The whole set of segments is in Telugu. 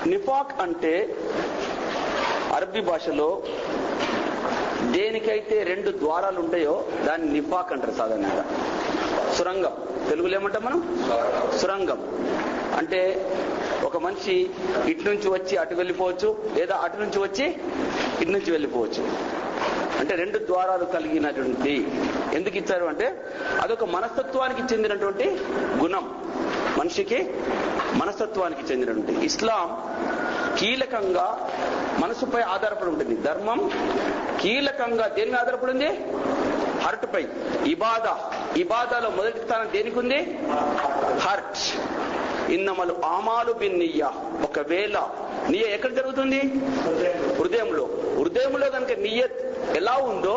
నిఫాక్ అంటే అరబీ భాషలో దేనికైతే 2 ద్వారాలు ఉంటాయో దాన్ని నిఫాక్ అంటారు సాధారణంగా. సురంగం, తెలుగులో ఏమంటాం మనం? సురంగం. అంటే ఒక మనిషి ఇటు నుంచి వచ్చి అటు వెళ్ళిపోవచ్చు, లేదా అటు నుంచి వచ్చి ఇటు నుంచి వెళ్ళిపోవచ్చు. అంటే 2 ద్వారాలు కలిగినటువంటి. ఎందుకు ఇచ్చారు అంటే అదొక మనస్తత్వానికి చెందినటువంటి గుణం, మనిషికి మనస్తత్వానికి చెందినటువంటి. ఇస్లాం కీలకంగా మనసుపై ఆధారపడి ఉంటుంది. ధర్మం కీలకంగా దేని మీద ఆధారపడింది? హర్ట్ పై. ఇబాదాలో మొదటి స్థానం దేనికి ఉంది? హర్ట్. ఇన్నమల్ ఆమాలు బిన్ నియ్య. ఒకవేళ నియ్య ఎక్కడ జరుగుతుంది? హృదయంలో. హృదయంలో కనుక నియ్యత్ ఎలా ఉందో,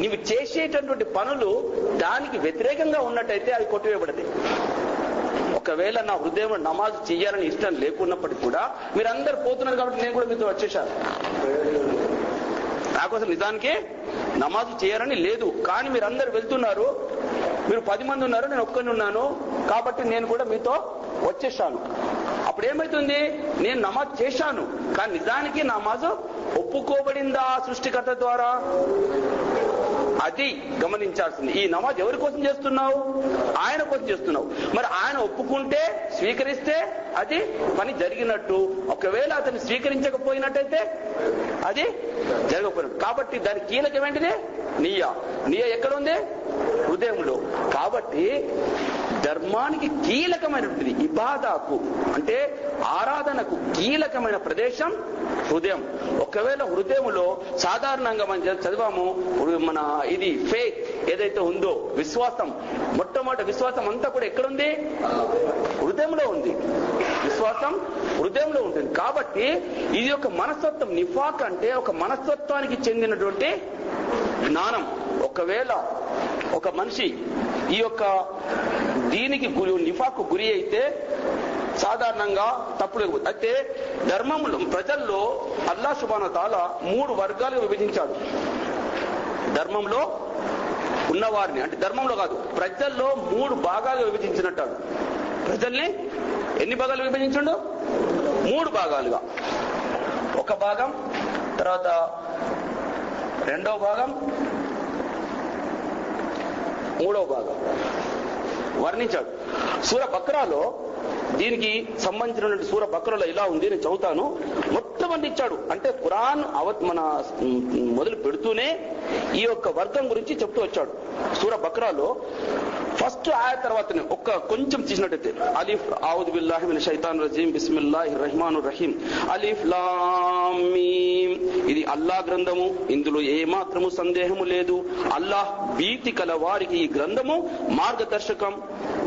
నీవు చేసేటటువంటి పనులు దానికి వ్యతిరేకంగా ఉన్నట్టయితే అవి కొట్టివేయబడతాయి. ఒకవేళ నా హృదయంలో నమాజ్ చెయ్యాలని ఇష్టం లేకున్నప్పటికీ కూడా మీరందరూ పోతున్నారు కాబట్టి నేను కూడా మీతో వచ్చేసాను. నాకు అసలు నిజానికి నమాజ్ చేయాలని లేదు, కానీ మీరందరూ వెళ్తున్నారు, మీరు 10 మంది ఉన్నారు, నేను ఒక్కరిని ఉన్నాను, కాబట్టి నేను కూడా మీతో వచ్చేసాను. అప్పుడు ఏమైతుంది? నేను నమాజ్ చేశాను, కానీ నిజానికి నమాజ్ ఒప్పుకోబడిందా సృష్టికర్త ద్వారా? అది గమనించాల్సింది. ఈ నమాజ్ ఎవరి కోసం చేస్తున్నావు? ఆయన కోసం చేస్తున్నావు. మరి ఆయన ఒప్పుకుంటే, స్వీకరిస్తే అది పని జరిగినట్టు. ఒకవేళ అతన్ని స్వీకరించకపోయినట్టయితే అది జరగకపోయినట్టు. కాబట్టి దాని కీలకం ఏంటిది? నియ్య. నియ్య ఎక్కడ ఉంది? హృదయంలో. కాబట్టి ధర్మానికి కీలకమైనటువంటిది, ఇబాదాకు అంటే ఆరాధనకు కీలకమైన ప్రదేశం హృదయం. ఒకవేళ హృదయంలో సాధారణంగా మనం చదివాము, మన ఇది ఫెయిత్ ఏదైతే ఉందో, విశ్వాసం, మొట్టమొదటి విశ్వాసం అంతా కూడా ఎక్కడుంది? హృదయంలో ఉంది. విశ్వాసం హృదయంలో ఉంటుంది. కాబట్టి ఇది ఒక మనస్తత్వం. నిఫాక్ అంటే ఒక మనస్తత్వానికి చెందినటువంటి జ్ఞానం. ఒకవేళ ఒక మనిషి ఈ యొక్క దీనికి నిఫాకు గురి అయితే సాధారణంగా తప్పుడు. అయితే ధర్మంలో ప్రజల్లో అల్లాహ్ సుబ్హానహు వ తఆలా 3 వర్గాలుగా విభజించాడు. ధర్మంలో ఉన్నవారిని, అంటే ధర్మంలో కాదు, ప్రజల్లో 3 భాగాలుగా విభజించినట్టాడు. ప్రజల్ని ఎన్ని భాగాలు విభజించండు? 3 భాగాలుగా. ఒక భాగం, తర్వాత 2వ భాగం, 3వ భాగం వర్ణించాడు. సూర బక్రాలో దీనికి సంబంధించినటువంటి సూర బక్రాలో ఇలా ఉంది, నేను చదువుతాను. మొట్టమొదటి ఇచ్చాడు. అంటే ఖురాన్ మన మొదలు పెడుతూనే ఈ యొక్క వర్గం గురించి చెప్తూ వచ్చాడు. సూర బక్రాలో ఫస్ట్ ఆయత్ తర్వాతనే కొంచెం తీసినట్టయితే అలిఫ్ ఆవుదు బిల్లాహి మినష్ షైతానిర్ రజీం బిస్మిల్లాహిర్ రహ్మానిర్ రహీం అలిఫ్ లామ్ మీమ్. ఇది అల్లాహ్ గ్రంథము, ఇందులో ఏ మాత్రము సందేహము లేదు. అల్లాహ్ భీతి కల వారికి ఈ గ్రంథము మార్గదర్శకం.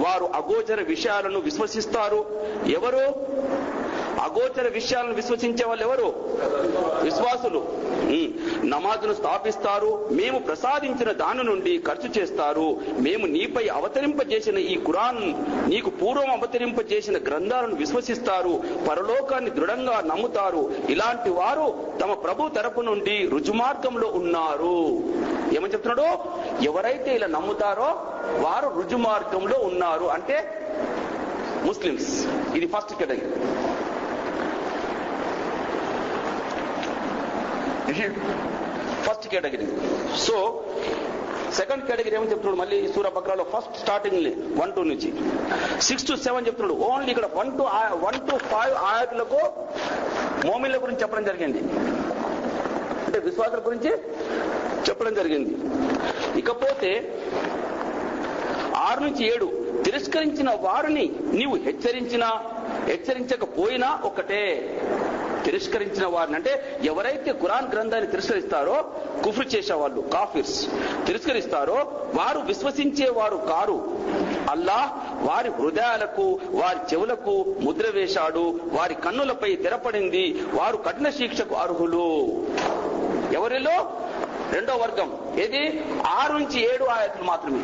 వారు అగోచర విషయాలను విశ్వసిస్తారు. ఎవరు అగోచర విషయాలను విశ్వసించే వాళ్ళు? ఎవరు? విశ్వాసులు. నమాజును స్థాపిస్తారు. మేము ప్రసాదించిన దాని నుండి ఖర్చు చేస్తారు. మేము నీపై అవతరింపజేసిన ఈ ఖురాన్, నీకు పూర్వం అవతరింపజేసిన గ్రంథాలను విశ్వసిస్తారు. పరలోకాన్ని దృఢంగా నమ్ముతారు. ఇలాంటి వారు తమ ప్రభు తరపు నుండి రుజుమార్గంలో ఉన్నారు. ఏమని చెప్తున్నాడు? ఎవరైతే ఇలా నమ్ముతారో వారు రుజుమార్గంలో ఉన్నారు. అంటే ముస్లిమ్స్. ఇది first category. First category. So second category ఏమని చెప్తున్నాడు? మళ్ళీ సూర బక్రాలో ఫస్ట్ స్టార్టింగ్ 1-2 నుంచి 6-7 చెప్తున్నాడు. ఓన్లీ ఇక్కడ 1-5 ఆయతులకు మోమిన్ల గురించి చెప్పడం జరిగింది, అంటే విశ్వాసుల గురించి చెప్పడం జరిగింది. ఇకపోతే 6-7 తిరస్కరించిన వారిని నీవు హెచ్చరించకపోయినా ఒకటే. తిరస్కరించిన వారిని అంటే ఎవరైతే ఖురాన్ గ్రంథాన్ని తిరస్కరిస్తారో, కుఫ్రు చేసేవాళ్ళు, కాఫిర్స్ తిరస్కరిస్తారో వారు విశ్వసించేవారు కారు. అల్లాహ్ వారి హృదయాలకు, వారి చెవులకు ముద్ర వేశాడు. వారి కన్నులపై తెరపడింది. వారు కఠిన శిక్షకు అర్హులు. ఎవరిలో? 2వ వర్గం. ఏది? 6-7 ఆయతులు మాత్రమే.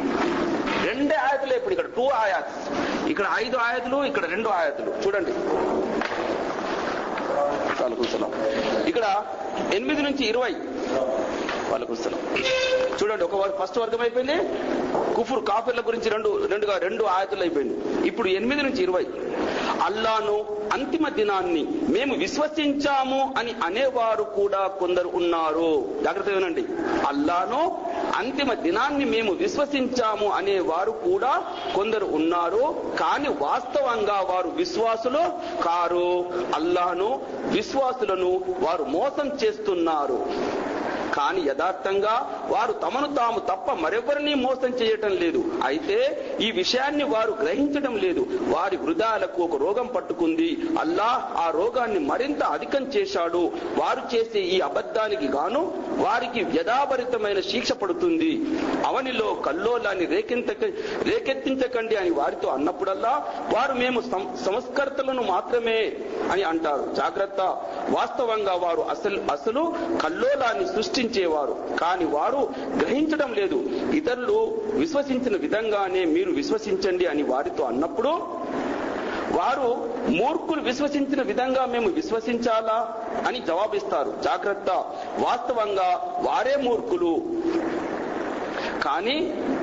2 ఆయతులు. ఇప్పుడు ఇక్కడ 2 ఆయత్, ఇక్కడ 5 ఆయతులు, ఇక్కడ 2 ఆయతులు. చూడండి, ఇక్కడ 8-20 వాళ్ళకు వస్తున్నాం. చూడండి, ఒక ఫస్ట్ వర్గం అయిపోయింది. కుఫుర్ కాఫిర్ల గురించి రెండు ఆయతులు అయిపోయింది. ఇప్పుడు 8 నుంచి 20. అల్లాను అంతిమ దినాన్ని మేము విశ్వసించాము అని అనేవారు కూడా కొందరు ఉన్నారు. జాగ్రత్తగా వినండి. అల్లాను అంతిమ దినాన్ని మేము విశ్వసించాము అనేవారు కూడా కొందరు ఉన్నారు, కానీ వాస్తవంగా వారు విశ్వాసులు కారు. అల్లాను విశ్వాసులను వారు మోసం చేస్తున్నారు, కానీ యథార్థంగా వారు తమను తాము తప్ప మరెవరిని మోసం చేయటం లేదు. అయితే ఈ విషయాన్ని వారు గ్రహించడం లేదు. వారి హృదయాలకు ఒక రోగం పట్టుకుంది. అల్లాహ్ ఆ రోగాన్ని మరింత అధికం చేశాడు. వారు చేసే ఈ అబద్ధానికి గాను వారికి వ్యధాభరితమైన శిక్ష పడుతుంది. అవనిలో కల్లోలాన్ని రేకెత్తించకండి అని వారితో అన్నప్పుడల్లా వారు మేము సంస్కర్తలను మాత్రమే అని అంటారు. జాగ్రత్త, వాస్తవంగా వారు అసలు కల్లోలాన్ని సృష్టించేవారు, కానీ వారు గ్రహించడం లేదు. ఇతరులు విశ్వసించిన విధంగానే మీరు విశ్వసించండి అని వారితో అన్నప్పుడు వారు మూర్ఖులు విశ్వసించిన విధంగా మేము విశ్వసించాలా అని జవాబిస్తారు. జాగ్రత్త, వాస్తవంగా వారే మూర్ఖులు, కానీ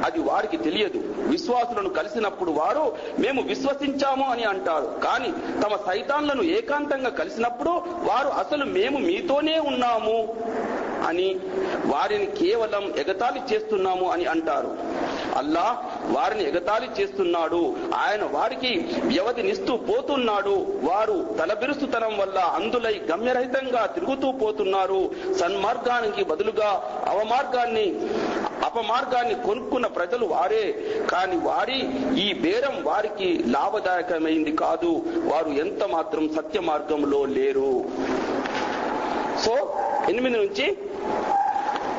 అది వారికి తెలియదు. విశ్వాసులను కలిసినప్పుడు వారు మేము విశ్వసించాము అని అంటారు, కానీ తమ సైతాన్లను ఏకాంతంగా కలిసినప్పుడు వారు అసలు మేము మీతోనే ఉన్నాము అని వారిని కేవలం ఎగతాళి చేస్తున్నాము అని అంటారు. అల్లాహ్ వారిని ఎగతాళి చేస్తున్నాడు. ఆయన వారికి వ్యవధినిస్తూ పోతున్నాడు. వారు తలబిరుస్తుతనం వల్ల అందులై గమ్యరహితంగా తిరుగుతూ పోతున్నారు. సన్మార్గానికి బదులుగా అపమార్గాన్ని కొనుక్కున్న ప్రజలు వారే, కానీ వారి ఈ బేరం వారికి లాభదాయకమైంది కాదు. వారు ఎంత మాత్రం సత్య మార్గంలో లేరు. సో 8 నుంచి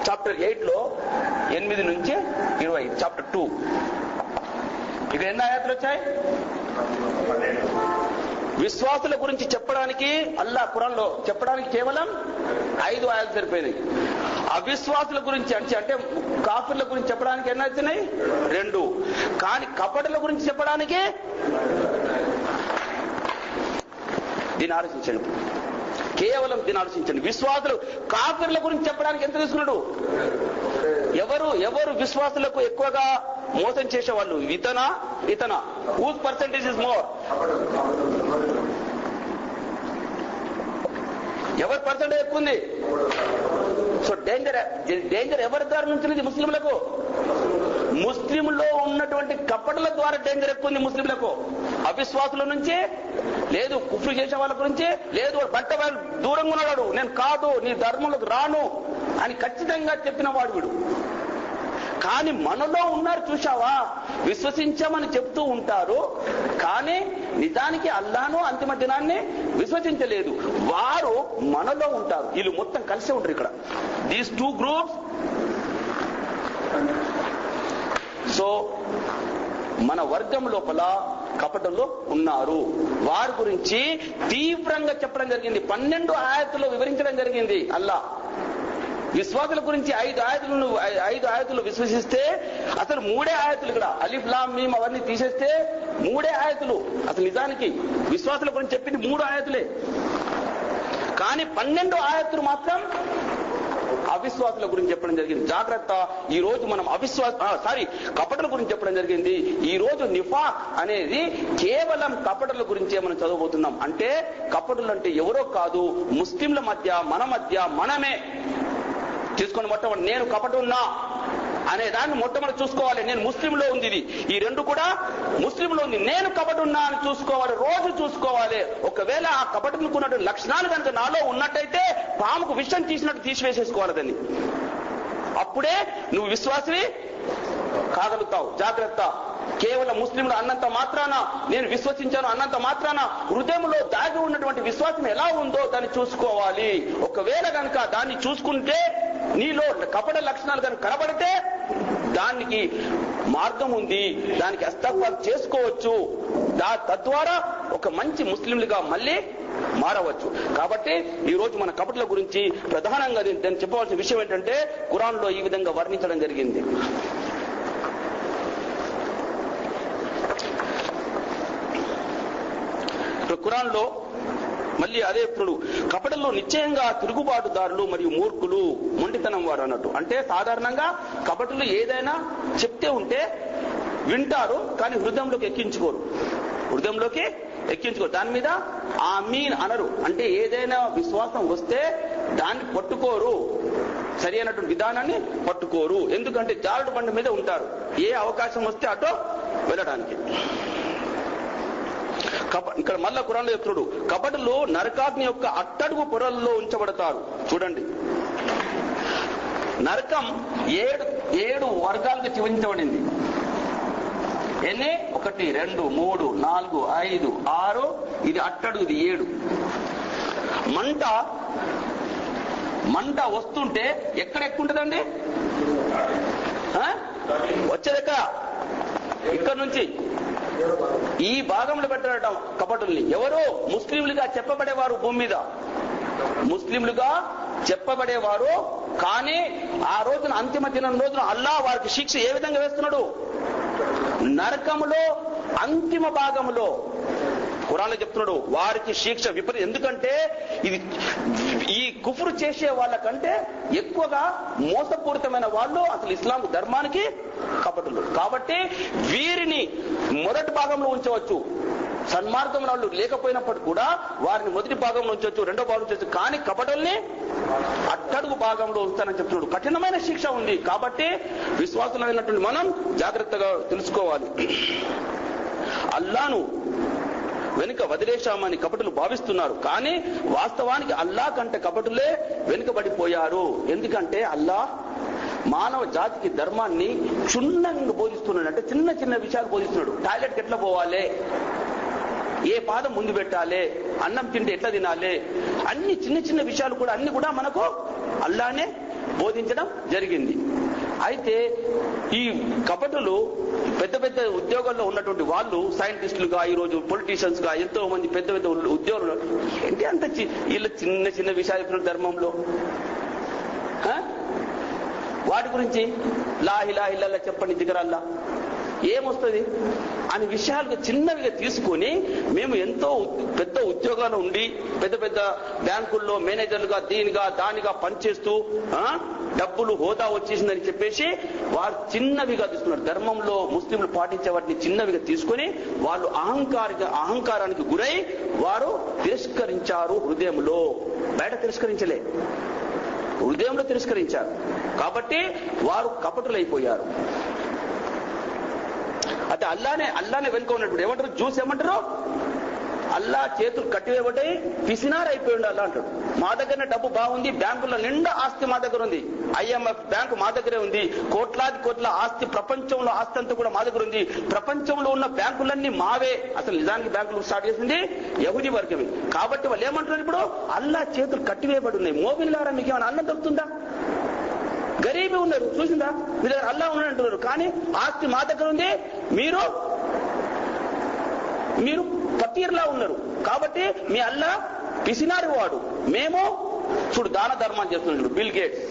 చాప్టర్ 8 లో 8 నుంచి 20, చాప్టర్ 2. ఇక ఎన్ని ఆయాతులు వచ్చాయి? విశ్వాసుల గురించి చెప్పడానికి అల్లాహ్ ఖురాన్లో చెప్పడానికి కేవలం 5 ఆయాలు సరిపోయినాయి. అవిశ్వాసుల గురించి అంటే కాఫిర్ల గురించి చెప్పడానికి ఎన్ని వచ్చినాయి? 2. కానీ కపటల గురించి చెప్పడానికి దీన్ని ఆలోచించండి, కేవలం దీన్ని ఆలోచించండి. విశ్వాసులు కాఫిర్ల గురించి చెప్పడానికి ఎంత తీసుకున్నాడు? ఎవరు విశ్వాసులకు ఎక్కువగా మోసం చేసేవాళ్ళు? ఇతనా హూజ్ పర్సెంటేజ్ ఇస్ మోర్? ఎవరి పర్సెంటేజ్ ఎక్కువ ఉంది? సో డేంజర్ ఎవరి ద్వారా నుంచి? ముస్లింలకు. ముస్లింలో ఉన్నటువంటి కపటల ద్వారా డేంజర్ ఎక్కువ ఉంది ముస్లింలకు. అవిశ్వాసుల నుంచి లేదు, కుఫ్రు చేసే వాళ్ళ గురించి లేదు. బట్ట వాళ్ళు దూరంగా ఉన్నాడు, నేను కాదు నీ ధర్మంలోకి రాను అని ఖచ్చితంగా చెప్పిన వాడు వీడు. కానీ మనలో ఉన్నారు, చూశావా, విశ్వసించామని చెప్తూ ఉంటారు, కానీ నిజానికి అల్లాను అంతిమ దినాన్ని విశ్వసించలేదు. వారు మనలో ఉంటారు. వీళ్ళు మొత్తం కలిసే ఉంటారు ఇక్కడ, దీస్ 2 గ్రూప్స్. సో మన వర్గం లోపల కపటంలో ఉన్నారు. వారి గురించి తీవ్రంగా చెప్పడం జరిగింది. 12 ఆయతుల్లో వివరించడం జరిగింది. అల్లాహ్ విశ్వాసుల గురించి 5 ఆయతులు విశ్వసిస్తే అసలు 3 ఆయతులు, ఇక్కడ అలిఫ్ లామ్ మీమ్ అవన్నీ తీసేస్తే 3 ఆయతులు. అసలు నిజానికి విశ్వాసుల గురించి చెప్పింది 3 ఆయతులే, కానీ 12 ఆయతులు మాత్రం అవిశ్వాసుల గురించి చెప్పడం జరిగింది. జాగ్రత్త, ఈ రోజు మనం కపటల గురించి చెప్పడం జరిగింది. ఈ రోజు నిఫాక్ అనేది కేవలం కపటల గురించే మనం చదవబోతున్నాం. అంటే కపటలు అంటే ఎవరో కాదు, ముస్లింల మధ్య మన మధ్య మనమే తీసుకొని మొట్టమొదటి నేను కపటున్నా అనే దాన్ని మొట్టమొదటి చూసుకోవాలి. నేను ముస్లింలో ఉంది, ఇది ఈ 2 కూడా ముస్లింలో ఉంది. నేను కపటున్నా అని చూసుకోవాలి, రోజు చూసుకోవాలి. ఒకవేళ ఆ కపటుకున్నటువంటి లక్షణాలు కనుక నాలో ఉన్నట్టయితే పాముకు విషం తీసినట్టు తీసివేసేసుకోవాలి దాన్ని. అప్పుడే నువ్వు విశ్వాసివి కాగలుగుతావు. జాగ్రత్త, కేవలం ముస్లింలు అన్నంత మాత్రాన, నేను విశ్వసించాను అన్నంత మాత్రాన హృదయంలో దాగి ఉన్నటువంటి విశ్వాసం ఎలా ఉందో దాన్ని చూసుకోవాలి. ఒకవేళ కనుక దాన్ని చూసుకుంటే నీలో కపట లక్షణాలు కనుక కనబడితే దానికి మార్గం ఉంది, దానికి అస్తఫార్ చేసుకోవచ్చు. తద్వారా ఒక మంచి ముస్లింలుగా మళ్ళీ మారవచ్చు. కాబట్టి ఈ రోజు మన కపటల గురించి ప్రధానంగా నేను చెప్పవలసిన విషయం ఏంటంటే, ఖురాన్లో ఈ విధంగా వర్ణించడం జరిగింది. ఖురాన్లో మళ్ళీ అదే ఇప్పుడు కపటంలో నిశ్చయంగా తిరుగుబాటుదారులు మరియు మూర్ఖులు, మొండితనం వారు అన్నట్టు. అంటే సాధారణంగా కపటులు ఏదైనా చెప్తే ఉంటే వింటారు, కానీ హృదయంలోకి ఎక్కించుకోరు. దాని మీద ఆమీన్ అనరు. అంటే ఏదైనా విశ్వాసం వస్తే దాన్ని పట్టుకోరు, సరి అయినటువంటి విధానాన్ని పట్టుకోరు. ఎందుకంటే జారుడు బండ మీద ఉంటారు, ఏ అవకాశం వస్తే అటో వెళ్ళడానికి. ఇక్కడ మళ్ళా ఖురాన్లో చెప్తున్నాడు, కపటులు నరకాగ్ని యొక్క అట్టడుగు పొరల్లో ఉంచబడతారు. చూడండి, నరకం ఏడు వర్గాలకు చివించబడింది. ఎన్ని? 1, 2, 3, 4, 5, 6, ఇది అట్టడుగుది 7. మంట వస్తుంటే ఎక్కడ ఎక్కుంటుందండి? వచ్చేది ఇక్కడ నుంచి ఈ భాగంలో పెట్టడం కపటుల్ని. ఎవరు? ముస్లింలుగా చెప్పబడేవారు, భూమి మీద ముస్లింలుగా చెప్పబడేవారు. కానీ ఆ రోజున, అంతిమ దినం రోజున అల్లా వారికి శిక్ష ఏ విధంగా వేస్తున్నాడు? నరకములో అంతిమ భాగంలో ఖురాన్లో చెప్తున్నాడు వారికి శిక్ష విపరీతం. ఎందుకంటే ఇది ఈ కుఫ్రు చేసే వాళ్ళకంటే ఎక్కువగా మోసపూరితమైన వాళ్ళు అసలు ఇస్లాం ధర్మానికి కపటులు. కాబట్టి వీరిని మొదటి భాగంలో ఉంచవచ్చు, సన్మార్గం వాళ్ళు లేకపోయినప్పటికీ కూడా వారిని మొదటి భాగంలో ఉంచవచ్చు, రెండో భాగంలో ఉంచవచ్చు. కానీ కపటుల్ని అట్టడుగు భాగంలో ఉంచానని చెప్తున్నాడు. కఠినమైన శిక్ష ఉంది. కాబట్టి విశ్వాసులైనటువంటి మనం జాగ్రత్తగా తెలుసుకోవాలి. అల్లాను వెనుక వదిలేశామని కపటులు భావిస్తున్నారు, కానీ వాస్తవానికి అల్లా కంటే కపటులే వెనుకబడిపోయారు. ఎందుకంటే అల్లా మానవ జాతికి ధర్మాన్ని క్షుణ్ణంగా బోధిస్తున్నాడు. అంటే చిన్న చిన్న విషయాలు బోధిస్తున్నాడు. టాయిలెట్కి ఎట్లా పోవాలి, ఏ పాదం ముందు పెట్టాలి, అన్నం తింటే ఎట్లా తినాలి, అన్ని చిన్న చిన్న విషయాలు కూడా అన్ని కూడా మనకు అల్లానే బోధించడం జరిగింది. అయితే ఈ కపటులు పెద్ద పెద్ద ఉద్యోగాల్లో ఉన్నటువంటి వాళ్ళు, సైంటిస్టులుగా, ఈరోజు పొలిటీషియన్స్ గా ఎంతో మంది పెద్ద పెద్ద ఉద్యోగులు ఏంటి అంత వీళ్ళు చిన్న చిన్న విషయాలు ధర్మంలో వాటి గురించి లా ఇలాహ ఇల్లల్లాహ్ చెప్పండి, దిగరల్లా ఏమొస్తుంది అని విషయాలు చిన్నవిగా తీసుకొని మేము ఎంతో పెద్ద ఉద్యోగాలు ఉండి పెద్ద పెద్ద బ్యాంకుల్లో మేనేజర్లుగా దానిగా పనిచేస్తూ డబ్బులు హోదా వచ్చేసిందని చెప్పేసి వారు చిన్నవిగా తీసుకున్నారు. ధర్మంలో ముస్లింలు పాటించే వాటిని చిన్నవిగా తీసుకొని వాళ్ళు అహంకారానికి గురై వారు తిరస్కరించారు. హృదయంలో, బయట తిరస్కరించలే, హృదయంలో తిరస్కరించారు. కాబట్టి వారు కపటులైపోయారు. అయితే అల్లానే వెనుక ఉన్నప్పుడు ఏమంటారు? జ్యూస్ ఏమంటారు? అల్లా చేతులు కట్టివేయబడ్డాయి, పిసినారు అయిపోయిండు అల్లా అంటాడు. మా దగ్గర డబ్బు బాగుంది, బ్యాంకుల్లో నిండా ఆస్తి మా దగ్గర ఉంది, IMF బ్యాంకు మా దగ్గరే ఉంది, కోట్ల ఆస్తి, ప్రపంచంలో ఆస్తి అంతా కూడా మా దగ్గర ఉంది, ప్రపంచంలో ఉన్న బ్యాంకులన్నీ మావే. అసలు నిజానికి బ్యాంకులు స్టార్ట్ చేసింది యహూదీ వర్గమే. కాబట్టి వాళ్ళు ఏమంటున్నారు? ఇప్పుడు అల్లా చేతులు కట్టివేయబడి ఉన్నాయి. మోమిన్లారా మీకు ఏమైనా అన్నం దొరుకుతుందా? గరీబీ ఉన్నారు, చూసిందా? మీ దగ్గర అల్లా ఉన్నాడు అంటున్నారు, కానీ ఆస్తి మా దగ్గర ఉంది, మీరు ఫకీర్లా ఉన్నారు. కాబట్టి మీ అల్లా పిసినారి వాడు. మేము చూడు దాన ధర్మాన్ని చేస్తున్నాడు. బిల్ గేట్స్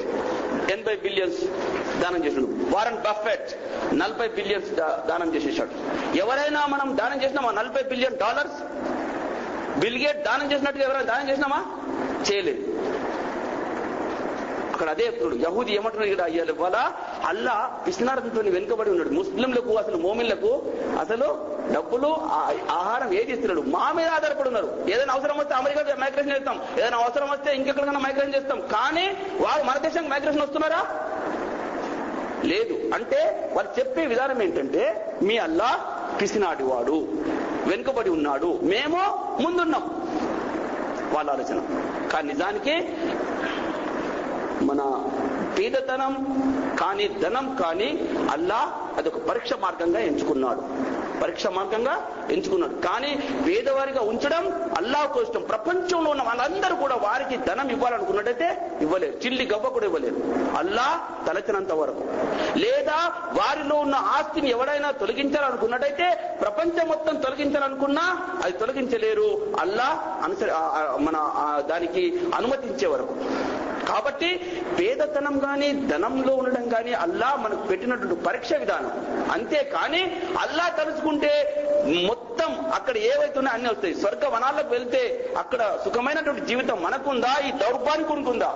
80 బిలియన్స్ దానం చేసినాడు. వారన్ బఫెట్ 40 బిలియన్స్ దానం చేసేసాడు. ఎవరైనా మనం దానం చేసినామా? $40 బిలియన్. బిల్ గేట్ దానం చేసినట్టుగా ఎవరైనా దానం చేసినామా? చేయలేదు. అక్కడ అదే చెప్తున్నాడు. యహూదీ ఏమంటున్నాడు? వాళ్ళ అల్లా పిసినారంతో వెనుకబడి ఉన్నాడు. ముస్లింలకు, అసలు మోమిన్లకు అసలు డబ్బులు, ఆహారం ఏది ఇస్తున్నాడు? మా మీద ఆధారపడి ఉన్నారు. ఏదైనా అవసరం వస్తే అమెరికా మైగ్రేషన్ చేస్తాం, ఏదైనా అవసరం వస్తే ఇంకెక్కడికైనా మైగ్రేషన్ చేస్తాం. కానీ వారు మన దేశానికి మైగ్రేషన్ వస్తున్నారా? లేదు. అంటే వాళ్ళు చెప్పే విధానం ఏంటంటే మీ అల్లా పిసినాడి వాడు, వెనుకబడి ఉన్నాడు, మేము ముందున్నాం, వాళ్ళ ఆలోచన. కానీ నిజానికి మన పేదతనం కానీ ధనం కానీ అల్లా అదొక పరీక్ష మార్గంగా ఎంచుకున్నాడు. కానీ పేదవారిగా ఉంచడం అల్లా కోసం. ప్రపంచంలో ఉన్న వాళ్ళందరూ కూడా వారికి ధనం ఇవ్వాలనుకున్నట్టయితే ఇవ్వలేరు, చిల్లి గవ్వ కూడా ఇవ్వలేరు అల్లా తలచినంత వరకు. లేదా వారిలో ఉన్న ఆస్తిని ఎవరైనా తొలగించాలనుకున్నట్టయితే, ప్రపంచం మొత్తం తొలగించాలనుకున్నా అది తొలగించలేరు అల్లా దానికి అనుమతించే వరకు. కాబట్టి పేదతనం గాని ధనంలో ఉండడం గాని అల్లా మనకు పెట్టినటువంటి పరీక్ష విధానం. అంతేకాని అల్లా తలుచుకుంటే మొత్తం అక్కడ ఏవైతే ఉన్నాయో అన్ని వస్తాయి. స్వర్గ వనాలకు వెళ్తే అక్కడ సుఖమైనటువంటి జీవితం మనకుందా? ఈ దౌర్భాగ్యానికి ఉందా?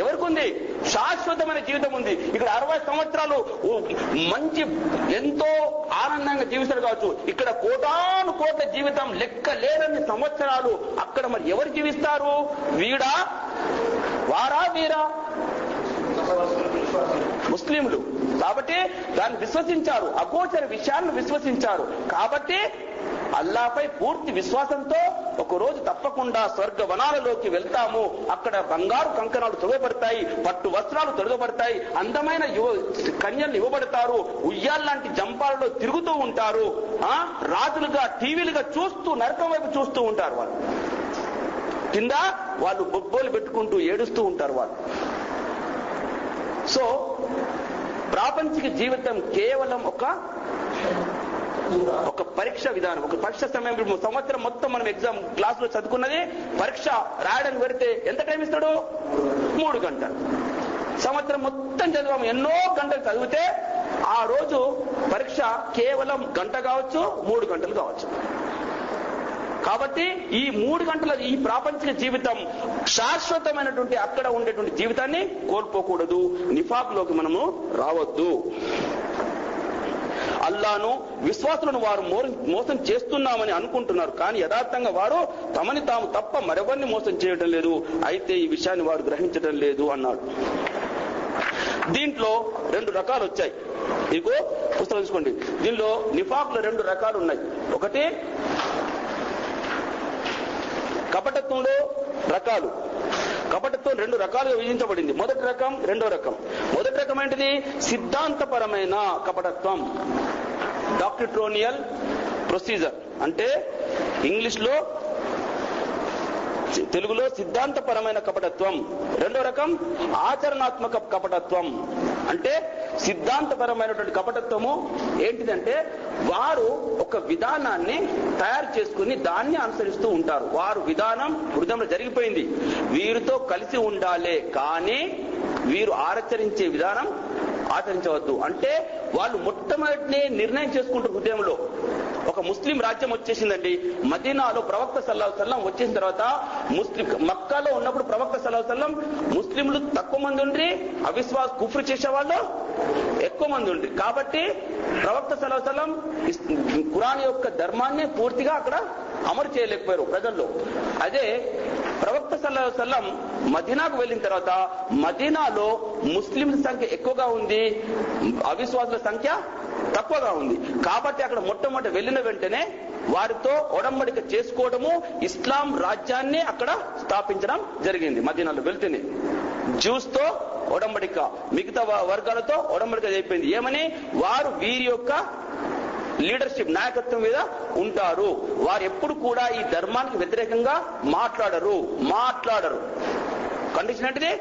ఎవరికి ఉంది? శాశ్వతమైన జీవితం ఉంది. ఇక్కడ 60 సంవత్సరాలు మంచి ఎంతో ఆనందంగా జీవిస్తారు కావచ్చు. ఇక్కడ కోటాను కోట్ల జీవితం, లెక్క లేనన్ని సంవత్సరాలు అక్కడ మరి ఎవరు జీవిస్తారు? వీడా వారా వీరా? ముస్లింలు. కాబట్టి దాన్ని విశ్వసించారు, అగోచర విషయాలను విశ్వసించారు. కాబట్టి అల్లాపై పూర్తి విశ్వాసంతో ఒక రోజు తప్పకుండా స్వర్గ వనాలలోకి వెళ్తాము. అక్కడ బంగారు కంకణాలు తొడగబడతాయి, పట్టు వస్త్రాలు తొడగబడతాయి, అందమైన కన్యలు ఇవ్వబడతారు, ఉయ్యాల్లాంటి జంపాలలో తిరుగుతూ ఉంటారు. రాజులుగా టీవీలుగా చూస్తూ నరకం వైపు చూస్తూ ఉంటారు. వాళ్ళు కింద వాళ్ళు బొబ్బోలు పెట్టుకుంటూ ఏడుస్తూ ఉంటారు వాళ్ళు. సో ప్రాపంచిక జీవితం కేవలం ఒక పరీక్ష విధానం, ఒక పరీక్ష సమయం. సంవత్సరం మొత్తం మనం ఎగ్జామ్ క్లాస్ లో చదువుకున్నది పరీక్ష రాయడానికి పెడితే ఎంత టైం ఇస్తాడు? 3 గంటలు. సంవత్సరం మొత్తం చదివాము, ఎన్నో గంటలు చదివితే ఆ రోజు పరీక్ష కేవలం గంట కావచ్చు, 3 గంటలు కావచ్చు. కాబట్టి ఈ 3 గంటల ఈ ప్రాపంచిక జీవితం శాశ్వతమైనటువంటి అక్కడ ఉండేటువంటి జీవితాన్ని కోల్పోకూడదు. నిఫాక్ లోకి మనము రావద్దు. అల్లాను విశ్వాసులను వారు మోసం చేస్తున్నామని అనుకుంటున్నారు, కానీ యథార్థంగా వారు తమని తాము తప్ప మరెవరిని మోసం చేయడం లేదు. అయితే ఈ విషయాన్ని వారు గ్రహించడం లేదు అన్నాడు. దీంట్లో 2 రకాలు వచ్చాయి. ఇగో పుస్తకం తీసుకోండి. దీనిలో నిఫాక్ లో 2 రకాలు ఉన్నాయి. ఒకటి కపటత్వంలో రకాలు. కపటత్వం 2 రకాలుగా విభజించబడింది. మొదటి రకం, రెండో రకం. మొదటి రకం ఏంటిది? సిద్ధాంతపరమైన కపటత్వం, డాక్ట్రినల్ ప్రొసీజర్. అంటే ఇంగ్లీష్ లో, తెలుగులో సిద్ధాంతపరమైన కపటత్వం. రెండో రకం ఆచరణాత్మక కపటత్వం. అంటే సిద్ధాంతపరమైనటువంటి కపటత్వము ఏంటిదంటే వారు ఒక విధానాన్ని తయారు చేసుకుని దాన్ని అనుసరిస్తూ ఉంటారు. వారు విధానం హృదయంలో జరిగిపోయింది, వీరితో కలిసి ఉండాలే, కానీ వీరు ఆచరించే విధానం ఆచరించవద్దు. అంటే వాళ్ళు మొట్టమొదటినే నిర్ణయం చేసుకుంటారు హృదయంలో. ఒక ముస్లిం రాజ్యం వచ్చేసిందండి. మదీనాలో ప్రవక్త సల్లల్లాహు అలైహి వసల్లం వచ్చేసిన తర్వాత మక్కాలో ఉన్నప్పుడు ప్రవక్త సల్లల్లాహు అలైహి వసల్లం ముస్లింలు తక్కువ మంది ఉండి కుఫ్రు చేసేవాళ్ళు ఎక్కువ మంది ఉండి, కాబట్టి ప్రవక్త సల్లల్లాహు అలైహి వసల్లం ఖురాన్ యొక్క ధర్మాన్ని పూర్తిగా అక్కడ అమలు చేయలేకపోయారు ప్రజల్లో. అదే ప్రవక్త సల్లల్లాహు అలైహి వసల్లం మదీనాకు వెళ్ళిన తర్వాత మదీనాలో ముస్లింల సంఖ్య ఎక్కువగా ఉంది, అవిశ్వాసుల సంఖ్య తక్కువగా ఉంది. కాబట్టి అక్కడ మొట్టమొదటి వెళ్ళిన వెంటనే వారితో ఒడంబడిక చేసుకోవడము, ఇస్లాం రాజ్యాన్ని అక్కడ స్థాపించడం జరిగింది. మదీనాలో వెళ్తేనే జ్యూస్ తో ఒడంబడిక, మిగతా వర్గాలతో ఒడంబడిక అయిపోయింది. ఏమని? వారు వీరి యొక్క లీడర్షిప్, నాయకత్వం మీద ఉంటారు. వారు ఎప్పుడు కూడా ఈ ధర్మానికి వ్యతిరేకంగా మాట్లాడరు. కండిషన్ ఏంటిది?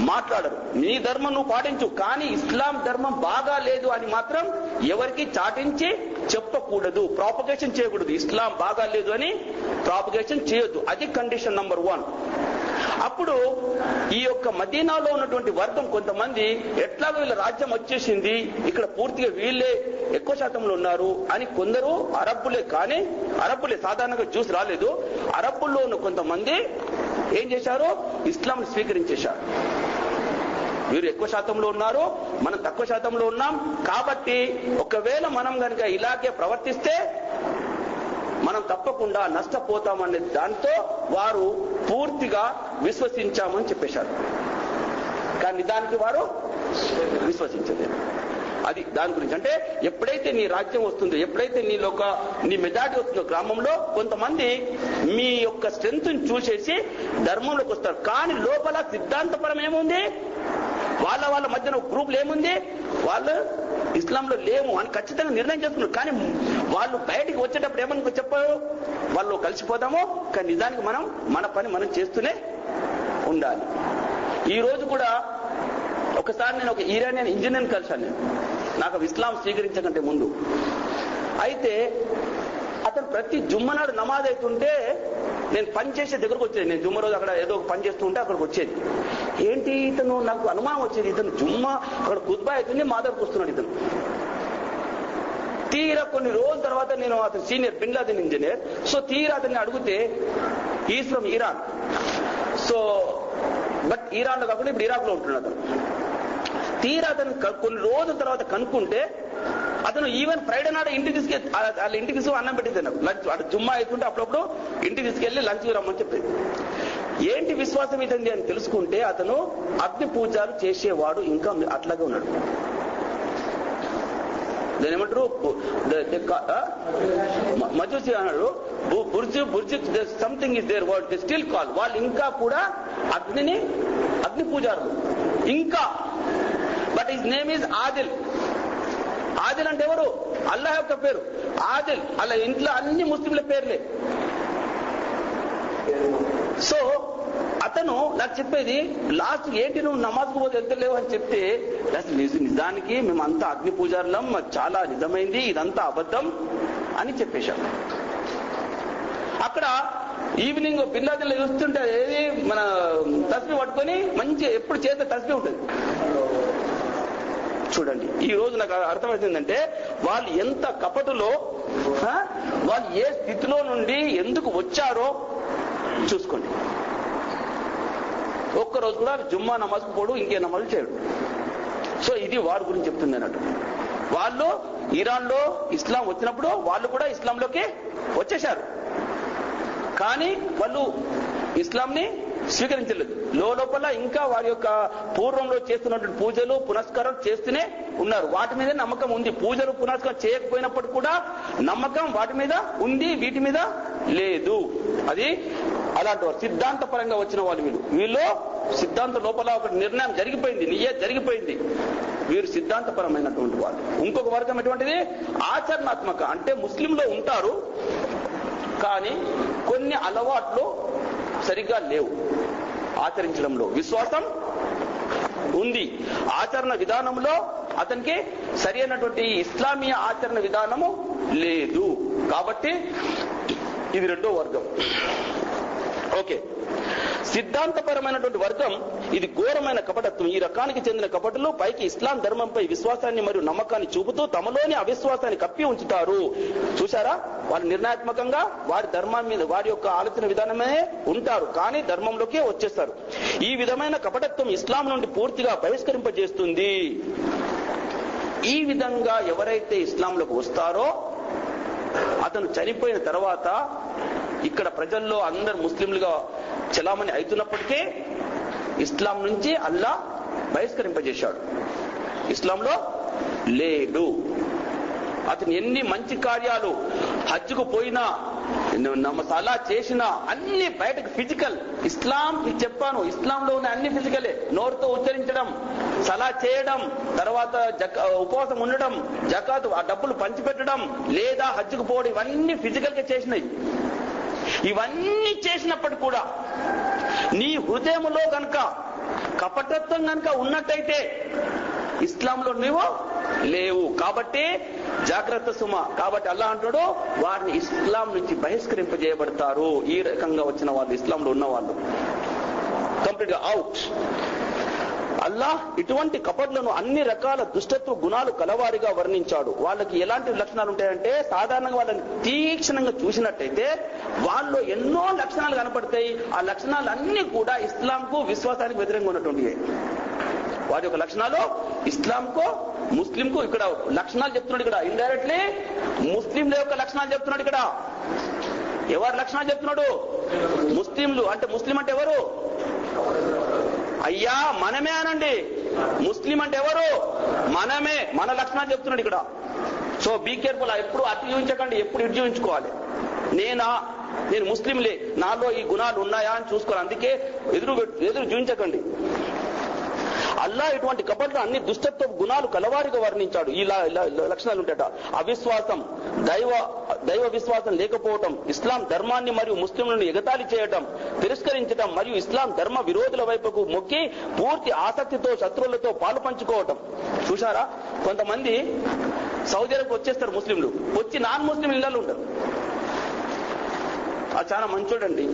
మాట్లాడరు. నీ ధర్మం నువ్వు పాటించు, కానీ ఇస్లాం ధర్మం బాగా లేదు అని మాత్రం ఎవరికి చాటించి చెప్పకూడదు, ప్రాపగేషన్ చేయకూడదు. ఇస్లాం బాగా లేదు అని ప్రాపగేషన్ చేయొద్దు. అది కండిషన్ నంబర్ 1. అప్పుడు ఈ యొక్క మదీనాలో ఉన్నటువంటి వర్గం కొంతమంది ఎట్లాగో వీళ్ళ రాజ్యం వచ్చేసింది, ఇక్కడ పూర్తిగా వీళ్ళే ఎక్కువ శాతంలో ఉన్నారు అని కొందరు అరబ్బులే, కానీ అరబ్బులే సాధారణంగా జ్యూస్ రాలేదు. అరబ్బుల్లో ఉన్న కొంతమంది ఏం చేశారు? ఇస్లాంని స్వీకరించేశారు. వీరు ఎక్కువ శాతంలో ఉన్నారు, మనం తక్కువ శాతంలో ఉన్నాం, కాబట్టి ఒకవేళ మనం కనుక ఇలాగే ప్రవర్తిస్తే మనం తప్పకుండా నష్టపోతామనే దాంతో వారు పూర్తిగా విశ్వసించామని చెప్పేశారు. కానీ దానికి వారు విశ్వసించలేదు. అది దాని గురించి. అంటే ఎప్పుడైతే నీ రాజ్యం వస్తుందో, ఎప్పుడైతే నీ మెజారిటీ వస్తుందో గ్రామంలో, కొంతమంది మీ యొక్క స్ట్రెంత్ చూసేసి ధర్మంలోకి వస్తారు. కానీ లోపల సిద్ధాంతపరం ఏముంది? వాళ్ళ మధ్యన గ్రూపులు ఏముంది? వాళ్ళు ఇస్లాంలో లేము అని ఖచ్చితంగా నిర్ణయం చేసుకున్నారు. కానీ వాళ్ళు బయటికి వచ్చేటప్పుడు ఏమని చెప్పారు? వాళ్ళు కలిసిపోదాము, కానీ నిజానికి మనం మన పని మనం చేస్తూనే ఉండాలి. ఈ రోజు కూడా ఒకసారి నేను ఒక ఇరానియన్ ఇంజనీర్ని కలిశాను. నాకు ఇస్లాం స్వీకరించకంటే ముందు. అయితే అతను ప్రతి జుమ్మ నాడు నమాజ్ అవుతుంటే నేను పని చేసే దగ్గరకు వచ్చేది. నేను జుమ్మ రోజు అక్కడ ఏదో ఒక పని చేస్తూ ఉంటే అక్కడికి వచ్చేది. ఏంటి ఇతను, నాకు అనుమానం వచ్చేది, ఇతను జుమ్మ అక్కడ ఖుత్బా అవుతుంది, మా దగ్గరకు వస్తున్నాడు ఇతను. తీరా కొన్ని రోజుల తర్వాత నేను అతను senior Bin Laden engineer, so తీరా అతన్ని అడిగితే is from Iran. So but Iran లో కాకుండా ఇప్పుడు ఇరాక్ లో ఉంటున్నాడు అతను. తీరా అతను కొన్ని రోజుల తర్వాత కనుక్కుంటే అతను ఈవెన్ ఫ్రైడే నాడు ఇంటికి తీసుకెళ్ళి వాళ్ళ ఇంటికి తీసుకు అన్నం పెట్టింది నాకు. లంచ్ అటు జుమ్మా అవుతుంటే అప్పుడప్పుడు ఇంటికి తీసుకెళ్లి లంచ్ రమ్మని చెప్పేది. ఏంటి విశ్వాసం ఇదండి అని తెలుసుకుంటే అతను అగ్ని పూజలు చేసేవాడు, ఇంకా అట్లాగే ఉన్నాడు. దాని ఏమంటారు, మజూసి అన్నాడు, బుర్జి something is their word they still call. వాళ్ళు ఇంకా కూడా అగ్ని పూజారులు ఇంకా. But his name is Adil. Adil అంటే ఎవరు? అల్లాహ్ యొక్క పేరు ఆదిల్. అలా ఇంట్లో అన్ని ముస్లింల పేర్లే. సో అతను నాకు చెప్పేది లాస్ట్ ఏంటి నువ్వు నమాజ్కు పోతే వెళ్తలేవు అని చెప్తే, నిజానికి మేమంతా అగ్ని పూజారులం, చాలా నిజమైంది, ఇదంతా అబద్ధం అని చెప్పేశాం. అక్కడ ఈవినింగ్ బిల్లాదిలో చూస్తుంటే ఏది మన తస్బీ పట్టుకొని మంచి ఎప్పుడు చేస్తే తస్బీ ఉంటుంది. చూడండి ఈ రోజు నాకు అర్థమవుతుందంటే వాళ్ళు ఎంత కపటులో, వాళ్ళు ఏ స్థితిలో నుండి ఎందుకు వచ్చారో చూసుకోండి. ఒక్కరోజు కూడా జుమ్మా నమాజ్కు పోడు, ఇంకే నమాజులు చేయడు. సో ఇది వారి గురించి చెప్తుంది అన్నట్టు. వాళ్ళు ఇరాన్ లో ఇస్లాం వచ్చినప్పుడు వాళ్ళు కూడా ఇస్లాంలోకి వచ్చేశారు, కానీ వాళ్ళు ఇస్లాంని స్వీకరించలేదు. లోపల ఇంకా వారి యొక్క పూర్వంలో చేస్తున్నటువంటి పూజలు పునస్కారాలు చేస్తూనే ఉన్నారు. వాటి మీద నమ్మకం ఉంది. పూజలు పునస్కారం చేయకపోయినప్పుడు కూడా నమ్మకం వాటి మీద ఉంది, వీటి మీద లేదు. అది అలాంటి వారు సిద్ధాంతపరంగా వచ్చిన వాళ్ళు. వీళ్ళు సిద్ధాంత లోపల ఒక నిర్ణయం జరిగిపోయింది, నియత్ జరిగిపోయింది. వీరు సిద్ధాంతపరమైనటువంటి వాళ్ళు. ఇంకొక వర్గం ఎటువంటిది, ఆచరణాత్మక. అంటే ముస్లింలో ఉంటారు కానీ కొన్ని అలవాట్లు సరిగ్గా లేవు. ఆచరించడంలో విశ్వాసం ఉంది, ఆచరణ విధానంలో అతనికి సరి అయినటువంటి ఇస్లామీయ ఆచరణ విధానము లేదు. కాబట్టి ఇది రెండో వర్గం. ఓకే, సిద్ధాంతపరమైనటువంటి వర్గం ఇది ఘోరమైన కపటత్వం. ఈ రకానికి చెందిన కపటులు పైకి ఇస్లాం ధర్మంపై విశ్వాసాన్ని మరియు నమ్మకాన్ని చూపుతూ తమలోని అవిశ్వాసాన్ని కప్పి ఉంచుతారు. చూశారా, వాళ్ళు నిర్ణయాత్మకంగా వారి ధర్మం మీద వారి యొక్క ఆలోచన విధానమే ఉంటారు, కానీ ధర్మంలోకే వచ్చేస్తారు. ఈ విధమైన కపటత్వం ఇస్లాం నుండి పూర్తిగా బహిష్కరింపజేస్తుంది. ఈ విధంగా ఎవరైతే ఇస్లాంలోకి వస్తారో అతను చనిపోయిన తర్వాత ఇక్కడ ప్రజల్లో అందరు ముస్లింలుగా చలామణి అవుతున్నప్పటికీ ఇస్లాం నుంచి అల్లాహ్ బహిష్కరింపజేశాడు, ఇస్లాంలో లేడు. అతను ఎన్ని మంచి కార్యాలు, హజ్జుకు పోయినా, సలా చేసినా అన్ని బయటకు ఫిజికల్. ఇస్లాం చెప్పాను, ఇస్లాంలో ఉన్న అన్ని ఫిజికలే. నోరుతో ఉచ్చరించడం, సలా చేయడం, తర్వాత ఉపవాసం ఉండడం, జకాత్ ఆ డబ్బులు పంచిపెట్టడం, లేదా హజ్జుకు పోవడం, ఇవన్నీ ఫిజికల్ గా చేసినాయి. ఇవన్నీ చేసినప్పటికీ కూడా నీ హృదయంలో గనక కపటత్వం గనక ఉన్నట్టయితే ఇస్లాంలో నువ్వు లేవు. కాబట్టి జాగ్రత్త సుమ. కాబట్టి అల్లాహ్ అంటాడు వారిని ఇస్లాం నుంచి బహిష్కరింపజేయబడతారు. ఈ రకంగా వచ్చిన వాళ్ళు, ఇస్లాంలో ఉన్న వాళ్ళు కంప్లీట్ గా అవుట్. అల్లాహ్ ఇటువంటి కపటులను అన్ని రకాల దుష్టత్వ గుణాలు కలవారిగా వర్ణించాడు. వాళ్ళకి ఎలాంటి లక్షణాలు ఉంటాయంటే, సాధారణంగా వాళ్ళని తీక్షణంగా చూసినట్టయితే వాళ్ళు ఎన్నో లక్షణాలు కనపడతాయి. ఆ లక్షణాలు అన్ని కూడా ఇస్లాంకు విశ్వాసానికి వ్యతిరేకంగా ఉన్నటువంటివి. వారి యొక్క లక్షణాలు ఇస్లాంకు ముస్లింకు ఇక్కడ లక్షణాలు చెప్తున్నాడు. ఇక్కడ ఇండైరెక్ట్లీ ముస్లింల యొక్క లక్షణాలు చెప్తున్నాడు. ఇక్కడ ఎవరి లక్షణాలు చెప్తున్నాడు? ముస్లింలు. అంటే ముస్లిం అంటే ఎవరు? అయ్యా మనమే అనండి. ముస్లిం అంటే ఎవరు? మనమే. మన లక్షణాలు చెప్తున్నాడు ఇక్కడ. So be careful. ఎప్పుడు అటు చూపించకండి, ఎప్పుడు ఇటు చూపించుకోవాలి. నేను ముస్లింలే, నాలో ఈ గుణాలు ఉన్నాయా అని చూసుకోవాలి. అందుకే ఎదురు చూపించకండి. అల్లాహ్ ఇటువంటి కపటలు అన్ని దుష్టత్వ గుణాలు కలవారిగా వర్ణించాడు. ఈ లక్షణాలు ఉంటాయట. అవిశ్వాసం, దైవ విశ్వాసం లేకపోవటం, ఇస్లాం ధర్మాన్ని మరియు ముస్లింలను ఎగతాళి చేయటం, తిరస్కరించటం, మరియు ఇస్లాం ధర్మ విరోధుల వైపుకు మొక్కి పూర్తి ఆసక్తితో శత్రువులతో పాలు పంచుకోవటం. చూశారా, కొంతమంది సౌదీ అరేబియాకు వచ్చేస్తారు ముస్లింలు, వచ్చి నాన్ ముస్లిం ఇళ్లలో ఉంటారు. చాలా మంచోడండి.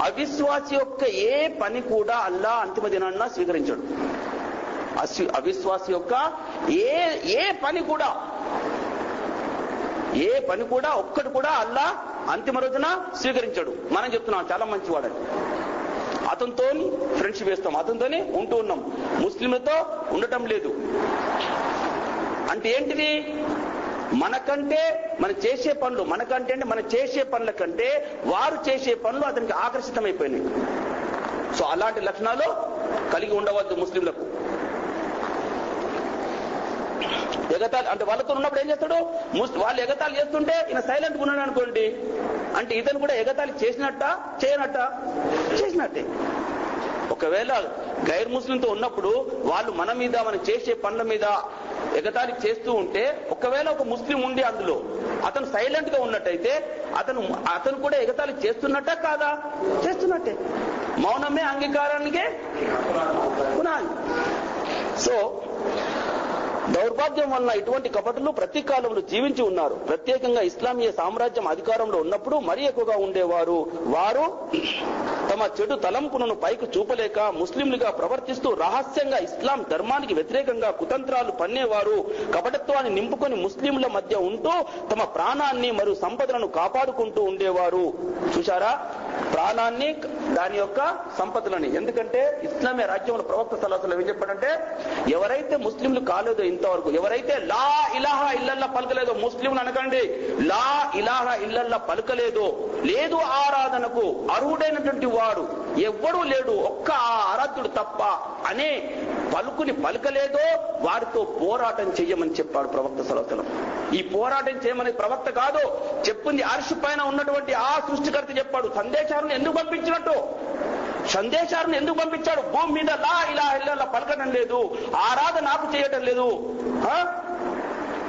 అవిశ్వాసి యొక్క ఏ పని కూడా అల్లా అంతిమ దినాన్న స్వీకరించాడు. అవిశ్వాసి యొక్క ఏ పని కూడా ఒక్కటి కూడా అల్లా అంతిమ రోజున స్వీకరించాడు. మనం చెప్తున్నాం చాలా మంచివాడని, అతనితో ఫ్రెండ్షిప్ వేస్తాం, అతనితోనే ఉంటూ ఉన్నాం, ముస్లింలతో ఉండటం లేదు. అంటే ఏంటిది? మనకంటే మనం చేసే పనుల కంటే వారు చేసే పనులు అతనికి ఆకర్షితమైపోయినాయి. సో అలాంటి లక్షణాలు కలిగి ఉండవద్దు ముస్లింలకు. ఎగతాళి అంటే వాళ్ళతో ఉన్నప్పుడు ఏం చేస్తాడు? వాళ్ళు ఎగతాళి చేస్తుంటే ఈయన సైలెంట్గా ఉన్నాడు అనుకోండి, అంటే ఇతను కూడా ఎగతాళి చేసినట్టే. ఒకవేళ గైర్ ముస్లింతో ఉన్నప్పుడు వాళ్ళు మన మీద మనం చేసే పనుల మీద ఎగతాళి చేస్తూ ఉంటే, ఒకవేళ ఒక ముస్లిం ఉండి అందులో అతను సైలెంట్ గా ఉన్నట్టయితే అతను కూడా ఎగతాళి చేస్తున్నట్ట కాదా? చేస్తున్నట్టే. మౌనమే అంగీకారానికే పునాది. సో దౌర్భాగ్యం వలన ఇటువంటి కపటులు ప్రతి కాలంలో జీవించి ఉన్నారు. ప్రత్యేకంగా ఇస్లామీయ సామ్రాజ్యం అధికారంలో ఉన్నప్పుడు మరీ ఎక్కువగా ఉండేవారు. వారు తమ చెడు తలంపులను పైకి చూపలేక ముస్లింలుగా ప్రవర్తిస్తూ రహస్యంగా ఇస్లాం ధర్మానికి వ్యతిరేకంగా కుతంత్రాలు పన్నేవారు. కపటత్వాన్ని నింపుకొని ముస్లింల మధ్య ఉంటూ తమ ప్రాణాన్ని మరియు సంపదలను కాపాడుకుంటూ ఉండేవారు. చూశారా? ప్రాణాన్ని, దాని యొక్క సంపదలని. ఎందుకంటే ఇస్లామీయ రాజ్యంలో ప్రవక్త సల్లల్లాహు అలైహి వసల్లం ఏం చెప్పాడంటే, ఎవరైతే ముస్లింలు కాలేదో ఇంతవరకు, ఎవరైతే లా ఇలాహా ఇల్లల్లా పలకలేదో, ముస్లింలు అనకండి, లా ఇలాహా ఇల్లల్లా పలకలేదో, లేదు ఆరాధనకు అర్హుడైనటువంటి వాడు ఎవ్వడూ లేడు, ఒక్క ఆ ఆరాధ్యుడు తప్ప అనే పలుకుని పలకలేదో వారితో పోరాటం చెయ్యమని చెప్పాడు ప్రవక్త సల్లల్లాహు అలైహి వసల్లం. ఈ పోరాటం చేయమని ప్రవక్త కాదు చెప్పింది, అర్ష్ పైన ఉన్నటువంటి ఆ సృష్టికర్త చెప్పాడు. సందేశాలను ఎందుకు పంపించాడు? భూమి మీద లా ఇలాహా ఇల్లల్లా పలకడం లేదు, ఆరాధన నాకు చేయటం లేదు.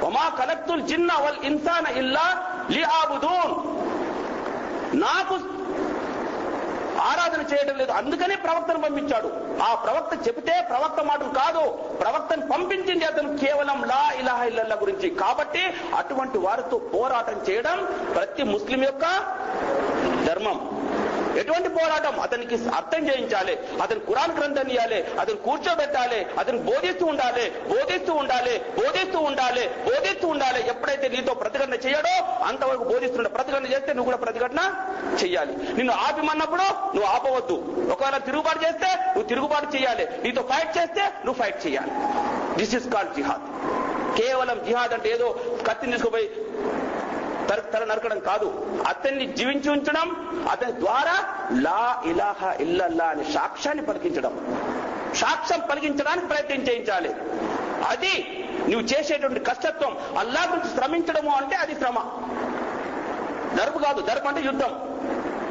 వమా ఖలక్తుల్ జిన్న వల్ ఇన్సాన ఇల్లా లియఅబుదూన్, నాకు ఆరాధన చేయడం లేదు, అందుకనే ప్రవక్తను పంపించాడు. ఆ ప్రవక్త చెబితే ప్రవక్త మాటలు కాదు, ప్రవక్తను పంపించింది అతను కేవలం లా ఇలాహా ఇల్లల్లా గురించి. కాబట్టి అటువంటి వారితో పోరాటం చేయడం ప్రతి ముస్లిం యొక్క ధర్మం. ఎటువంటి పోరాటం? అతనికి అర్థం చేయించాలి, అతను ఖురాన్ గ్రంథం ఇవ్వాలి, అతను కూర్చోబెట్టాలి, అతను బోధిస్తూ ఉండాలి. ఎప్పుడైతే నీతో ప్రతిఘటన చేయడో అంతవరకు బోధిస్తుండే. ప్రతిఘటన చేస్తే నువ్వు కూడా ప్రతిఘటన చెయ్యాలి. నిన్ను ఆపిమన్నప్పుడు నువ్వు ఆపవద్దు. ఒకవేళ తిరుగుబాటు చేస్తే నువ్వు తిరుగుబాటు చేయాలి. నీతో ఫైట్ చేస్తే నువ్వు ఫైట్ చేయాలి. దిస్ ఇస్ కాల్డ్ జిహాద్. కేవలం జిహాద్ అంటే ఏదో కత్తిని తీసుకుపోయి తల నరకడం కాదు, అతన్ని జీవించి ఉంచడం, అతని ద్వారా లా ఇలాహా ఇల్లల్లా అనే సాక్ష్యాన్ని పలికించడానికి ప్రయత్నం చేయించాలి. అది నువ్వు చేసేటువంటి కష్టత్వం. అల్లాహ్ గురించి శ్రమించడము అంటే అది శ్రమ, దర్బు కాదు. దర్బు అంటే యుద్ధం.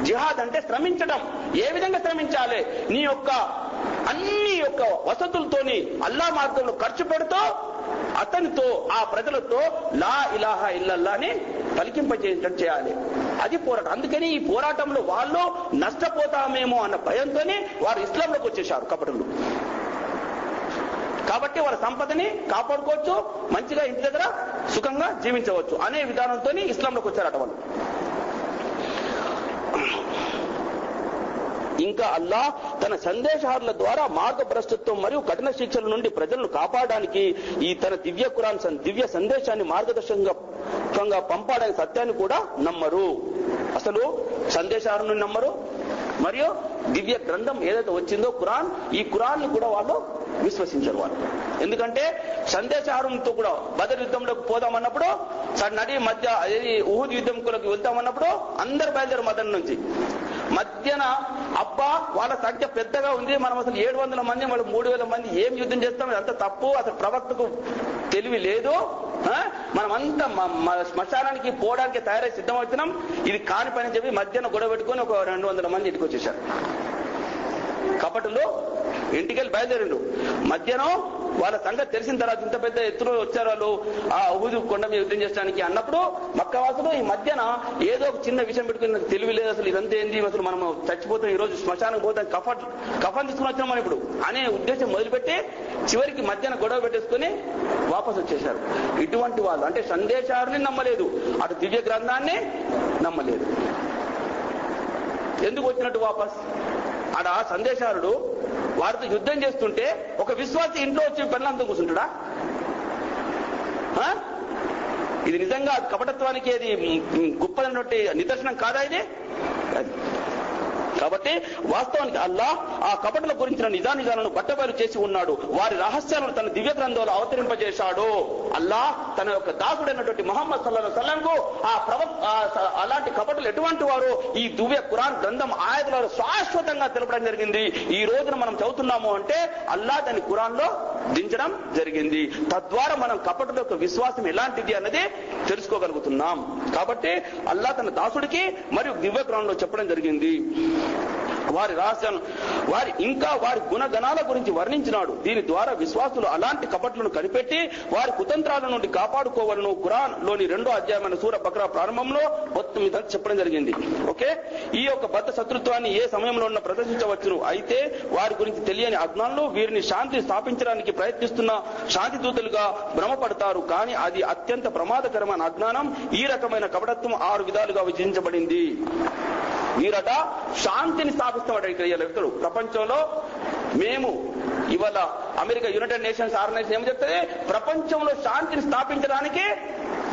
జిహాద్ అంటే శ్రమించడం. ఏ విధంగా శ్రమించాలి? నీ యొక్క అన్ని యొక్క వసతులతోని అల్లాహ్ మార్గంలో ఖర్చు పెడుతూ అతనితో, ఆ ప్రజలతో లా ఇలాహా ఇల్లల్లాని పలికింపజేయటం చేయాలి. అది పోరాటం. అందుకని ఈ పోరాటంలో వాళ్ళు నష్టపోతామేమో అన్న భయంతోనే వారు ఇస్లాంలోకి వచ్చేశారు కపటులు. కాబట్టి వాళ్ళ సంపదని కాపాడుకోవచ్చు, మంచిగా ఇంటి దగ్గర సుఖంగా జీవించవచ్చు అనే విధానంతో ఇస్లాంలోకి వచ్చారట వాళ్ళు. ఇంకా అల్లాహ్ తన సందేశాల ద్వారా మార్గభ్రష్టత్వం మరియు కఠిన శిక్షల నుండి ప్రజలను కాపాడడానికి ఈ తన దివ్య సందేశాన్ని మార్గదర్శకంగా పంపాడనే సత్యాన్ని కూడా నమ్మరు. అసలు సందేశాలను నమ్మరు. మరియు దివ్య గ్రంథం ఏదైతే వచ్చిందో ఖురాన్, ఈ ఖురాన్ ని కూడా వాళ్ళు విశ్వసించరు వాళ్ళు. ఎందుకంటే సందేశారంతో కూడా బదర్ యుద్ధంలోకి పోదామన్నప్పుడు, నడి మధ్య ఉహుద్ యుద్ధంలోకి వెళ్తామన్నప్పుడు అందరు బయలుదేరు మదన్ నుంచి. మధ్యన అబ్బా వాళ్ళ సంఖ్య పెద్దగా ఉంది, మనం అసలు 700 మంది, వాళ్ళు 3000 మంది, ఏం యుద్ధం చేస్తాం, అంత తప్పు, అసలు ప్రవక్తకు తెలివి లేదు, మనమంతా శ్మశానానికి పోవడానికి తయారై సిద్ధమవుతున్నాం, ఇది కాని పని చెప్పి మధ్యన గొడవ పెట్టుకొని ఒక 200 మంది ఇంటికి వచ్చేసారు. కపటులు ఇంటికెళ్ళి బయలుదేరిండు. మధ్యాహ్నం వాళ్ళ సంగతి తెలిసిన తర్వాత ఇంత పెద్ద ఎత్తున వచ్చారు వాళ్ళు ఆ ఉహుదు కొండ మీద యుద్ధం చేయడానికి అన్నప్పుడు మక్కవాసులు ఈ మధ్యన ఏదో ఒక చిన్న విషయం పెట్టుకుని నాకు తెలివి లేదు, అసలు ఇదంతా ఏంది, అసలు మనం చచ్చిపోతాం, ఈ రోజు శ్మశానం పోతాం, కఫన్ తీసుకుని వచ్చినాం మనం ఇప్పుడు అనే ఉద్దేశం మొదలుపెట్టి చివరికి మధ్యాహ్నం గొడవ పెట్టేసుకుని వాపసు వచ్చేశారు. ఇటువంటి వాళ్ళు అంటే సందేశాన్ని నమ్మలేదు, అటు దివ్య గ్రంథాన్ని నమ్మలేదు. ఎందుకు వచ్చినట్టు వాపస్? ఆడ సందేశారుడు వారితో యుద్ధం చేస్తుంటే ఒక విశ్వాసి ఇంట్లో వచ్చి పెళ్ళంతా కూర్చుంటాడా? ఇది నిజంగా కపటత్వానికి అది గొప్పదైనటువంటి నిదర్శనం కాదా ఇది? కాబట్టి వాస్తవానికి అల్లాహ్ ఆ కపటల గురించిన నిజానిజాలను బట్టబయలు చేసి ఉన్నాడు. వారి రహస్యాలను తన దివ్య గ్రంథంలో అవతరింపజేశాడు. అల్లాహ్ తన యొక్క దాసుడైనటువంటి ముహమ్మద్ సల్లల్లాహు అలైహి వసల్లంకు అలాంటి కపటలు ఎటువంటి వారు ఈ దివ్య ఖురాన్ గ్రంథం ఆయతులలో శాశ్వతంగా తెలపడం జరిగింది. ఈ రోజున మనం చదువుతున్నాము అంటే అల్లాహ్ దాని ఖురాన్ లో దించడం జరిగింది. తద్వారా మనం కపటల యొక్క విశ్వాసం ఎలాంటిది అన్నది తెలుసుకోగలుగుతున్నాం. కాబట్టి అల్లాహ్ తన దాసుడికి మరియు దివ్య ఖురాన్ లో చెప్పడం జరిగింది. వారి రహస్యాలను వారి గుణగణాల గురించి వర్ణించినాడు. దీని ద్వారా విశ్వాసులు అలాంటి కపట్లను కనిపెట్టి వారి కుతంత్రాల నుండి కాపాడుకోవాలను ఖురాన్ లోని 2వ అధ్యాయమైన సూర బక్రా ప్రారంభంలో మొత్తం ఇదంతా చెప్పడం జరిగింది. ఓకే, ఈ యొక్క బద్ధ శత్రుత్వాన్ని ఏ సమయంలో ఉన్న ప్రదర్శించవచ్చును. అయితే వారి గురించి తెలియని అజ్ఞానులు వీరిని శాంతి స్థాపించడానికి ప్రయత్నిస్తున్న శాంతి దూతలుగా భ్రమపడతారు. కానీ అది అత్యంత ప్రమాదకరమైన అజ్ఞానం. ఈ రకమైన కపటత్వం 6 విధాలుగా విభజించబడింది. వీరట శాంతిని స్థాపిస్తామట. ఇక్కడ చెప్తాడు ప్రపంచంలో మేము ఇవాళ అమెరికా యునైటెడ్ నేషన్స్ ఆర్గనైజేషన్ ఏం చెప్తుంది, ప్రపంచంలో శాంతిని స్థాపించడానికి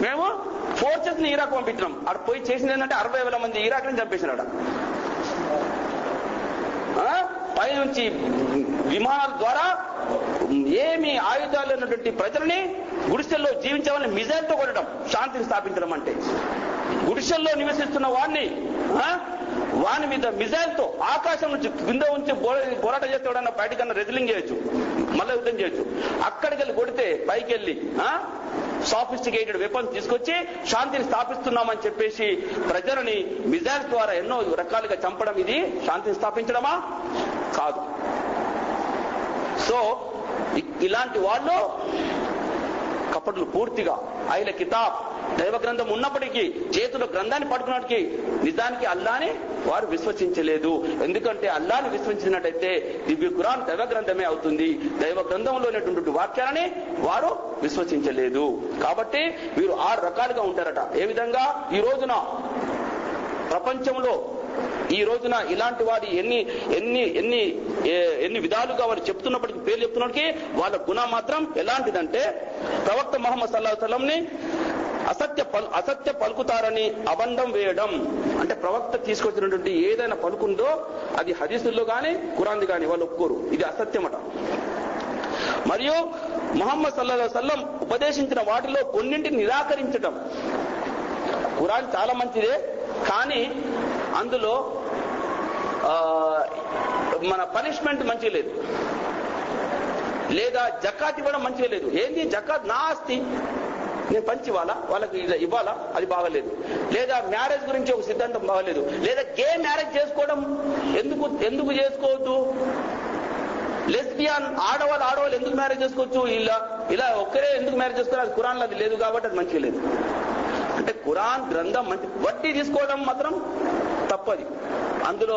మేము ఫోర్సెస్ ని ఇరాక్ పంపించినాం. అక్కడ పోయి చేసింది ఏంటంటే 60,000 మంది ఇరాక్ ని చంపేసినాడు. పై నుంచి విమానాల ద్వారా ఏమి ఆయుధాలు ఉన్నటువంటి ప్రజల్ని గుడిసెల్లో జీవించే వాళ్ళని మిజైల్తో కొట్టడం శాంతిని స్థాపించడం అంటే. గుడిసెల్లో నివసిస్తున్న వాని మీద మిజైల్ తో ఆకాశం నుంచి కింద ఉంచి పోరాట చేస్తే బయటకన్నా రెజ్లింగ్ చేయొచ్చు, మళ్ళీ యుద్ధం చేయొచ్చు. అక్కడికి వెళ్ళి కొడితే పైకి వెళ్ళి సాఫిస్టికేటెడ్ వెపన్స్ తీసుకొచ్చి శాంతిని స్థాపిస్తున్నామని చెప్పేసి ప్రజలని మిజైల్స్ ద్వారా ఎన్నో రకాలుగా చంపడం ఇది శాంతిని స్థాపించడమా? కాదు. సో ఇలాంటి వాళ్ళు కపటులు పూర్తిగా అహ్లే కితాబ్ దైవ గ్రంథం ఉన్నప్పటికీ చేతుల గ్రంథాన్ని పట్టుకున్నప్పటికీ నిజానికి అల్లాని వారు విశ్వసించలేదు. ఎందుకంటే అల్లాని విశ్వసించినట్టయితే దివ్య ఖురాన్ దైవ గ్రంథమే అవుతుంది. దైవ గ్రంథంలో ఉన్నటువంటి వాక్యాలని వారు విశ్వసించలేదు. కాబట్టి వీరు 6 రకాలుగా ఉంటారట. ఏ విధంగా? ఈ రోజున ప్రపంచంలో ఈ రోజున ఇలాంటి వారి ఎన్ని విధాలుగా వారు చెప్తున్నప్పటికీ, పేర్లు చెప్తున్నప్పటికీ వాళ్ళ గుణం మాత్రం ఎలాంటిదంటే ప్రవక్త ముహమ్మద్ సల్లల్లాహు అలైహి వసల్లంని అసత్య పలుకుతారని అబంధం వేయడం. అంటే ప్రవక్త తీసుకొచ్చినటువంటి ఏదైనా పలుకుందో అది హదీసుల్లో గాని ఖురాన్ది గాని వాళ్ళు ఒప్పుకోరు, ఇది అసత్యమట. మరియు ముహమ్మద్ సల్లల్లాహు అలైహి వసల్లం ఉపదేశించిన వాటిలో కొన్నింటిని నిరాకరించడం. ఖురాన్ చాలా మంచిదే, కానీ అందులో మన పనిష్మెంట్ మంచిగా లేదు, లేదా జకాత్ ఇవ్వడం మంచిగా లేదు. ఏంది జకాత్? నా ఆస్తి నేను పంచి వాళ్ళకి ఇవ్వాలా, అది బాగలేదు. లేదా మ్యారేజ్ గురించి ఒక సిద్ధాంతం బాగలేదు. లేదా గే మ్యారేజ్ చేసుకోవడం ఎందుకు చేసుకోవద్దు? లెస్బియన్ ఆడవాళ్ళు ఎందుకు మ్యారేజ్ చేసుకోవచ్చు? ఇలా ఒక్కరే ఎందుకు మ్యారేజ్ చేసుకోవాలి? అది ఖురాన్లో అది లేదు కాబట్టి అది మంచిగా లేదు. అంటే ఖురాన్ గ్రంథం మంచి, వడ్డీ తీసుకోవడం మాత్రం తప్పది. అందులో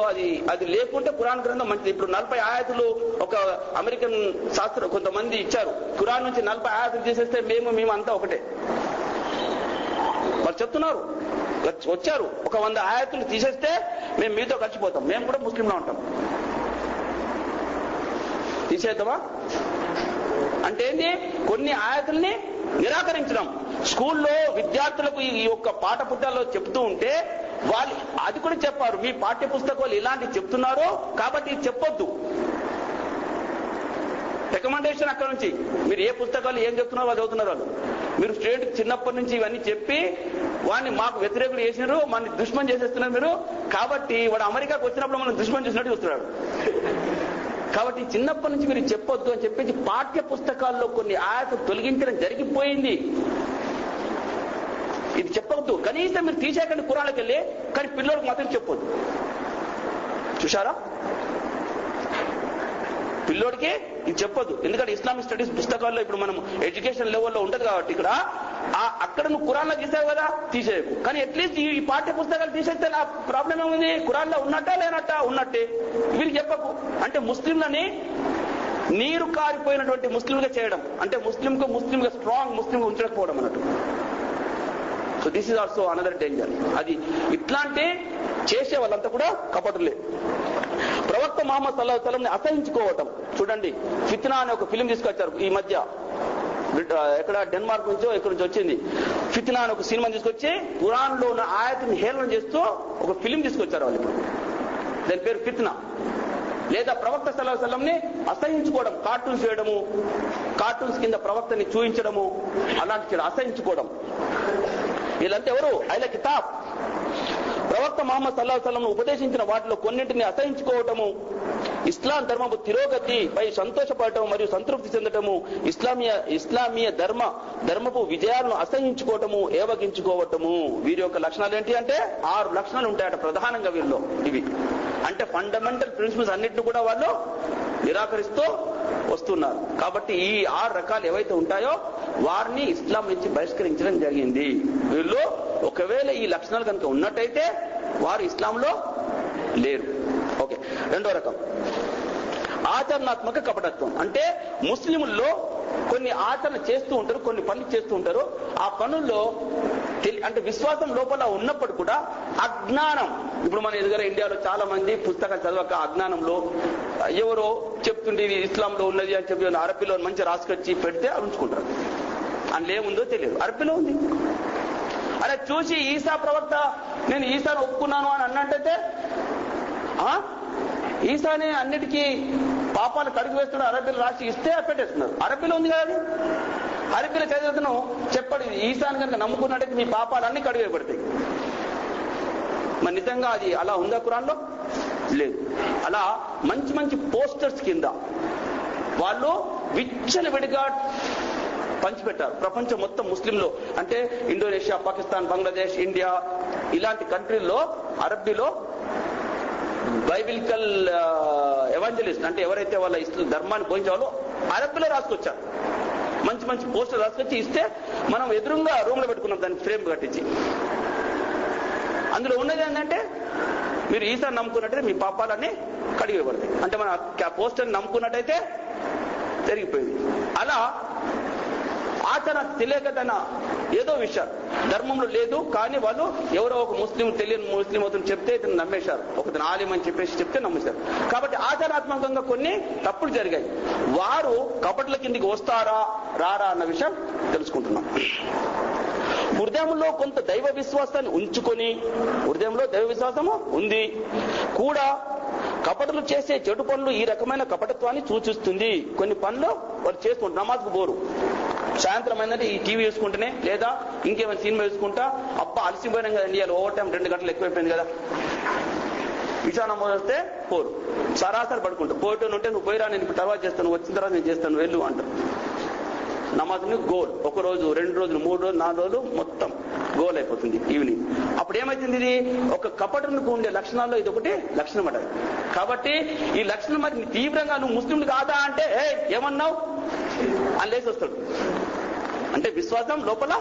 అది లేకుంటే ఖురాన్ గ్రంథం మంచిది. ఇప్పుడు 40 ఆయాతులు ఒక అమెరికన్ కొంతమంది ఇచ్చారు. ఖురాన్ నుంచి 40 ఆయాతులు తీసేస్తే మేము అంతా ఒకటే వాళ్ళు చెప్తున్నారు. వచ్చారు ఒక 100 ఆయాతులు తీసేస్తే మేము మీతో కలిసిపోతాం, మేము కూడా ముస్లింలా ఉంటాం. తీసేద్దామా? అంటే ఏంటి? కొన్ని ఆయాతుల్ని నిరాకరించడం. స్కూల్లో విద్యార్థులకు ఈ యొక్క పాఠ పుస్తకాల్లో చెప్తూ ఉంటే వాళ్ళు అది కూడా చెప్పారు, మీ పాఠ్య పుస్తకాలు ఇలాంటివి చెప్తున్నారు కాబట్టి చెప్పొద్దు. రికమెండేషన్ అక్కడ నుంచి మీరు ఏ పుస్తకాలు ఏం చెప్తున్నారో వాళ్ళు చదువుతున్నారు. వాళ్ళు మీరు స్టూడెంట్ చిన్నప్పటి నుంచి ఇవన్నీ చెప్పి వాడిని మాకు వ్యతిరేకులు చేసినారు, మన దుష్మన్ చేసేస్తున్నారు మీరు. కాబట్టి వాడు అమెరికాకు వచ్చినప్పుడు మనం దుష్మన్ చేసినట్టు చూస్తున్నాడు. కాబట్టి చిన్నప్పటి నుంచి మీరు చెప్పొద్దు అని చెప్పేసి పాఠ్య పుస్తకాల్లో కొన్ని ఆయాతులు తొలగించడం జరిగిపోయింది. ఇది చెప్పవద్దు, కనీసం మీరు తీసేకండి ఖురాన్లోకి వెళ్ళి, కానీ పిల్లలకు మాత్రం చెప్పొద్దు. చూశారా? పిల్లోడికి ఇది చెప్పొద్దు. ఎందుకంటే ఇస్లామిక్ స్టడీస్ పుస్తకాల్లో ఇప్పుడు మనం ఎడ్యుకేషన్ లెవెల్లో ఉంటది కాబట్టి ఇక్కడ అక్కడ నువ్వు ఖురాన్లో తీసావు కదా, తీసేయకు. కానీ అట్లీస్ట్ ఈ పాఠ్య పుస్తకాలు తీసేస్తే నా ప్రాబ్లం ఏముంది? ఖురాన్లో ఉన్నట్టా లేనట్టా? ఉన్నట్టే. వీరికి చెప్పకు. అంటే ముస్లింలని నీరు కారిపోయినటువంటి ముస్లింగా చేయడం, అంటే ముస్లింగా స్ట్రాంగ్ ముస్లింగా ఉంచకపోవడం అన్నట్టు. So this is also another danger. అది ఇట్లాంటి చేసే వాళ్ళంతా కూడా కపటులే. ప్రవక్త ముహమ్మద్ సల్లల్లాహు అలైహి వసల్లంని అసహించుకోవటం. చూడండి, ఫిత్నా అనే ఒక ఫిలిం తీసుకొచ్చారు ఈ మధ్య. ఎక్కడ డెన్మార్క్ నుంచో ఇక్కడ నుంచి వచ్చింది. ఫిత్నా అనే ఒక సినిమా తీసుకొచ్చి ఖురాన్ లో ఉన్న ఆయతని హేళన చేస్తూ ఒక ఫిలిం తీసుకొచ్చారు వాళ్ళు. ఇప్పుడు దాని పేరు ఫిత్నా. లేదా ప్రవక్త సల్లల్లాహు అలైహి వసల్లంని అసహించుకోవడం, కార్టూన్స్ వేయడము, కార్టూన్స్ కింద ప్రవక్తని చూపించడము, అలాంటి అసహించుకోవడం. వీళ్ళంతా ఎవరు? అహ్లే కితాబ్. ప్రవక్త ముహమ్మద్ సల్లల్లాహు అలైహి వసల్లం ఉపదేశించిన వాటిలో కొన్నింటిని అసహించుకోవటము, ఇస్లాం ధర్మపు తిరోగతిపై సంతోషపడటం మరియు సంతృప్తి చెందటము, ఇస్లామీయ ధర్మపు విజయాలను అసహించుకోవటము, ఏవగించుకోవటము. వీరి యొక్క లక్షణాలు ఏంటి అంటే 6 లక్షణాలు ఉంటాయట ప్రధానంగా వీరిలో. ఇవి అంటే ఫండమెంటల్ ప్రిన్సిపల్స్ అన్నిటిని కూడా వాళ్ళు నిరాకరిస్తూ వస్తున్నారు. కాబట్టి ఈ 6 రకాలు ఏవైతే ఉంటాయో వారిని ఇస్లాం నుంచి బహిష్కరించడం జరిగింది. వీళ్ళు ఒకవేళ ఈ లక్షణాలు కనుక ఉన్నట్టయితే వారు ఇస్లాంలో లేరు. ఓకే. రెండో రకం ఆచరణాత్మక కపటత్వం. అంటే ముస్లింల్లో కొన్ని ఆచరణ చేస్తూ ఉంటారు, కొన్ని పనులు చేస్తూ ఉంటారు. ఆ పనుల్లో అంటే విశ్వాసం లోపల ఉన్నప్పుడు కూడా అజ్ఞానం. ఇప్పుడు మన ఎదుగుర ఇండియాలో చాలా మంది పుస్తకాలు చదవక అజ్ఞానంలో ఎవరో చెప్తుంటే ఇది ఇస్లాంలో ఉన్నది అని చెప్పి అరబీలో మంచి రాసుకొచ్చి పెడితే ఉంచుకుంటారు. అందులో ఏముందో తెలియదు, అరబీలో ఉంది. అలా చూసి ఈసా ప్రవక్త నేను ఈసాను ఒప్పుకున్నాను అని అన్నట్టయితే ఈసాని అన్నిటికీ పాపాలు కడిగి వేస్తున్నాడు, అరబీలు రాసి ఇస్తే పెట్టేస్తున్నారు. అరబీలో ఉంది కదా, అరబీలో చదివేతను చెప్పడు ఈసాని కనుక నమ్ముకున్నట్టయితే మీ పాపాలన్నీ కడిగి వేయబడతాయి. మరి నిజంగా అది అలా ఉందా ఖురాన్లో? లేదు. అలా మంచి మంచి పోస్టర్స్ కింద వాళ్ళు విచ్చలవిడిగా పంచిపెట్టారు ప్రపంచం మొత్తం ముస్లింలు. అంటే ఇండోనేషియా, పాకిస్తాన్, బంగ్లాదేశ్, ఇండియా ఇలాంటి కంట్రీల్లో అరబ్బీలో బైబిలికల్ ఎవాంజలిస్ట్ అంటే ఎవరైతే వాళ్ళ ధర్మాన్ని పోయించాలో అరబ్బీలో రాసుకొచ్చారు. మంచి మంచి పోస్టర్ రాసుకొచ్చి ఇస్తే మనం ఎదురుగా రూమ్ లో పెట్టుకున్నాం, దాన్ని ఫ్రేమ్ కట్టించి. అందులో ఉన్నది ఏంటంటే మీరు ఈసారి నమ్ముకున్నట్టయితే మీ పాపాలన్నీ కడిగిపడతాయి. అంటే మన పోస్టర్ నమ్ముకున్నట్టయితే జరిగిపోయింది. అలా ఆచరణ తెలియకదన్న ఏదో విషయాలు ధర్మంలో లేదు, కానీ వాళ్ళు ఎవరో ఒక తెలియని ముస్లిం అవుతుంది చెప్తే ఇతను నమ్మేశారు, ఒకతను ఆలిం అని చెప్పేసి చెప్తే నమ్మేశారు. కాబట్టి ఆచరణాత్మకంగా కొన్ని తప్పులు జరిగాయి. వారు కపటల కిందికి వస్తారా రారా అన్న విషయం తెలుసుకుంటున్నాం. హృదయంలో కొంత దైవ విశ్వాసాన్ని ఉంచుకొని, హృదయంలో దైవ విశ్వాసము ఉంది కూడా కపటలు చేసే చెడు పనులు ఈ రకమైన కపటత్వాన్ని సూచిస్తుంది. కొన్ని పనులు వాళ్ళు చేసుకుంటారు. నమాజ్కు పోరు, సాయంత్రం అయిందంటే ఈ టీవీ చూసుకుంటేనే లేదా ఇంకేమైనా సినిమా చూసుకుంటా అబ్బా అలసిపోయినాం కదా ఇండియాలో ఓవర్ టైం 2 గంటలు ఎక్కువైపోయింది కదా, ఇషా నమోదు వస్తే పోరు, సరాసరి పడుకుంటారు. పోయేటోని ఉంటే నువ్వు పోయిరా, నేను తర్వాత చేస్తాను, వచ్చిన తర్వాత నేను చేస్తాను వెళ్ళు అంటారు. నమాజ్ని గోల్, 1 రోజు 2 రోజులు 3 రోజులు 4 రోజులు మొత్తం గోల్ అయిపోతుంది ఈవినింగ్. అప్పుడు ఏమైతుంది? ఇది ఒక కపటకు ఉండే లక్షణాల్లో ఇది ఒకటి లక్షణం అట. కాబట్టి ఈ లక్షణం మరి తీవ్రంగా నువ్వు ముస్లింలు కాదా అంటే ఏమన్నావు అని లేచి వస్తాడు. అంటే విశ్వాసం లోపల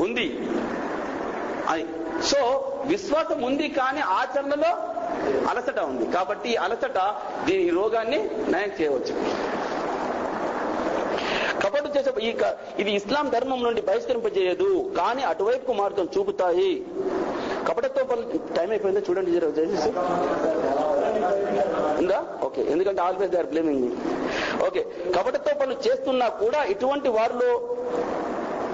ఉంది అని. సో విశ్వాసం ఉంది కానీ ఆచరణలో అలసట ఉంది. కాబట్టి అలసట దీని రోగాన్ని నయం చేయవచ్చు. కపటు చేసే ఇది ఇస్లాం ధర్మం నుండి బహిష్కరింపజేయదు, కానీ అటువైపు మార్గం చూపుతాయి. కపటతో టైం అయిపోయిందో చూడండి ఉందా? ఓకే, ఎందుకంటే always they are blaming me. Okay, కపటతో పనులు చేస్తున్నా కూడా ఇటువంటి వారిలో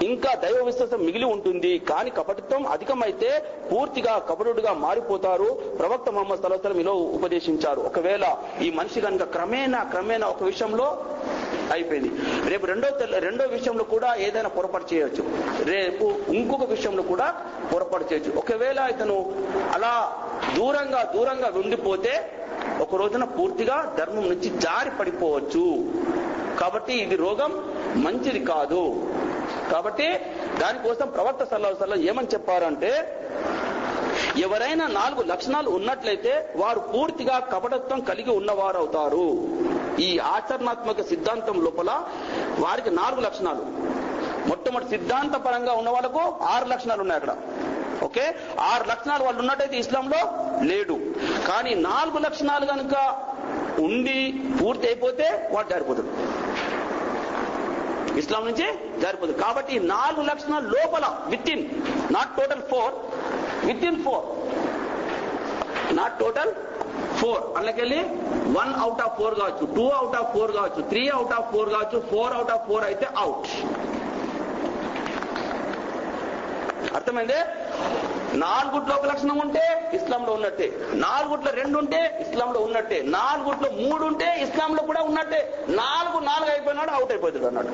ఇంకా దైవ విశ్వాసం మిగిలి ఉంటుంది. కానీ కపటత్వం అధికమైతే పూర్తిగా కపటుడుగా మారిపోతారు. ప్రవక్త ముహమ్మద్ సల్లల్లాహు అలైహి వసల్లం ఇలా ఉపదేశించారు. ఒకవేళ ఈ మనిషి కనుక క్రమేణా ఒక విషయంలో అయిపోయింది, రేపు రెండో విషయంలో కూడా ఏదైనా పొరపాటు చేయొచ్చు, రేపు ఇంకొక విషయంలో కూడా పొరపాటు చేయొచ్చు. ఒకవేళ ఇతను అలా దూరంగా ఉండిపోతే ఒక రోజున పూర్తిగా ధర్మం నుంచి జారి పడిపోవచ్చు. కాబట్టి ఇది రోగం మంచిది కాదు. కాబట్టి దానికోసం ప్రవక్త సల్లల్లాహు అలైహి వసల్లం ఏమని చెప్పారంటే, ఎవరైనా 4 లక్షణాలు ఉన్నట్లయితే వారు పూర్తిగా కపటత్వం కలిగి ఉన్నవారు అవుతారు. ఈ ఆచరణాత్మక సిద్ధాంతం లోపల వారికి 4 లక్షణాలు. మొట్టమొదటి సిద్ధాంత పరంగా ఉన్న వాళ్ళకు 6 లక్షణాలు ఉన్నాయి అక్కడ. ఓకే, 6 లక్షణాలు వాళ్ళు ఉన్నట్టయితే ఇస్లాంలో లేడు. కానీ 4 లక్షణాలు కనుక ఉండి పూర్తి అయిపోతే వాడు జారిపోతాడు, ఇస్లాం నుంచి జారిపోతుంది. కాబట్టి 4 లక్షణాల లోపల with in, not total 4, with in 4, not total 4, అందులోకెళ్ళి 1 out of 4 కావచ్చు, 2 out of 4 కావచ్చు, 3 out of 4 కావచ్చు, 4 out of 4 అయితే అవుట్. అర్థమైందే? 4 ఒక లక్షణం ఉంటే ఇస్లాంలో ఉన్నట్టే, 4 2 ఉంటే ఇస్లాంలో ఉన్నట్టే, 4 3 ఉంటే ఇస్లాంలో కూడా ఉన్నట్టే. 4 అయిపోయినాడు అవుట్ అయిపోతాడు అన్నాడు.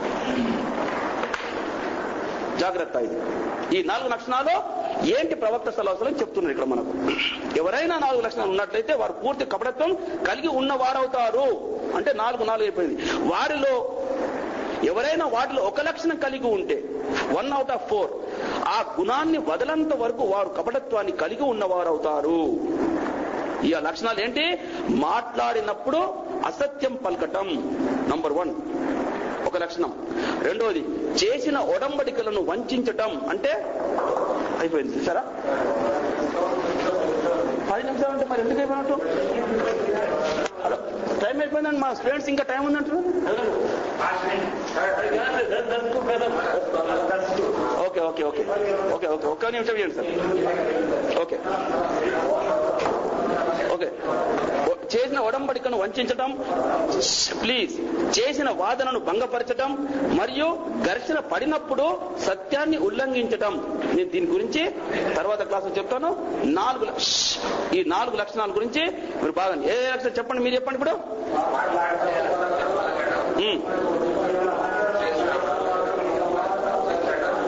జాగ్రత్త. ఇది ఈ 4 లక్షణాలు ఏంటి ప్రవక్త సల్లల్లాహు అలైహి వసల్లం చెప్తున్నారు ఇక్కడ మనకు. ఎవరైనా 4 లక్షణాలు ఉన్నట్లయితే వారు పూర్తి కపటత్వం కలిగి ఉన్నవారవుతారు. అంటే 4 అయిపోయింది. వారిలో ఎవరైనా వాటిలో ఒక లక్షణం కలిగి ఉంటే 1 out of 4, ఆ గుణాన్ని వదలంత వరకు వారు కపటత్వాన్ని కలిగి ఉన్నవారవుతారు. ఈ లక్షణాలు ఏంటి? మాట్లాడినప్పుడు అసత్యం పలకటం నంబర్ 1 ఒక లక్షణం. రెండోది చేసిన ఒడంబడికలను వంచటం. అంటే అయిపోయింది సరే, 10 నిమిషాలు అంటే మరి ఎందుకు అయిపోయినట్టు? హలో, టైం అయిపోయిందండి, మా స్టూడెంట్స్ ఇంకా టైం ఉందంటారు. Okay okay okay okay okay ఒక్క నిమిషం చేయండి సార్. Okay okay. చేసిన ఒడంబడికను వంచటం, ప్లీజ్, చేసిన వాదనను భంగపరచటం మరియు ఘర్షణ పడినప్పుడు సత్యాన్ని ఉల్లంఘించటం. నేను దీని గురించి తర్వాత క్లాసులో చెప్తాను. ఈ 4 లక్షణాల గురించి మీరు బాగా ఏ లక్షణం చెప్పండి, మీరు చెప్పండి ఇప్పుడు.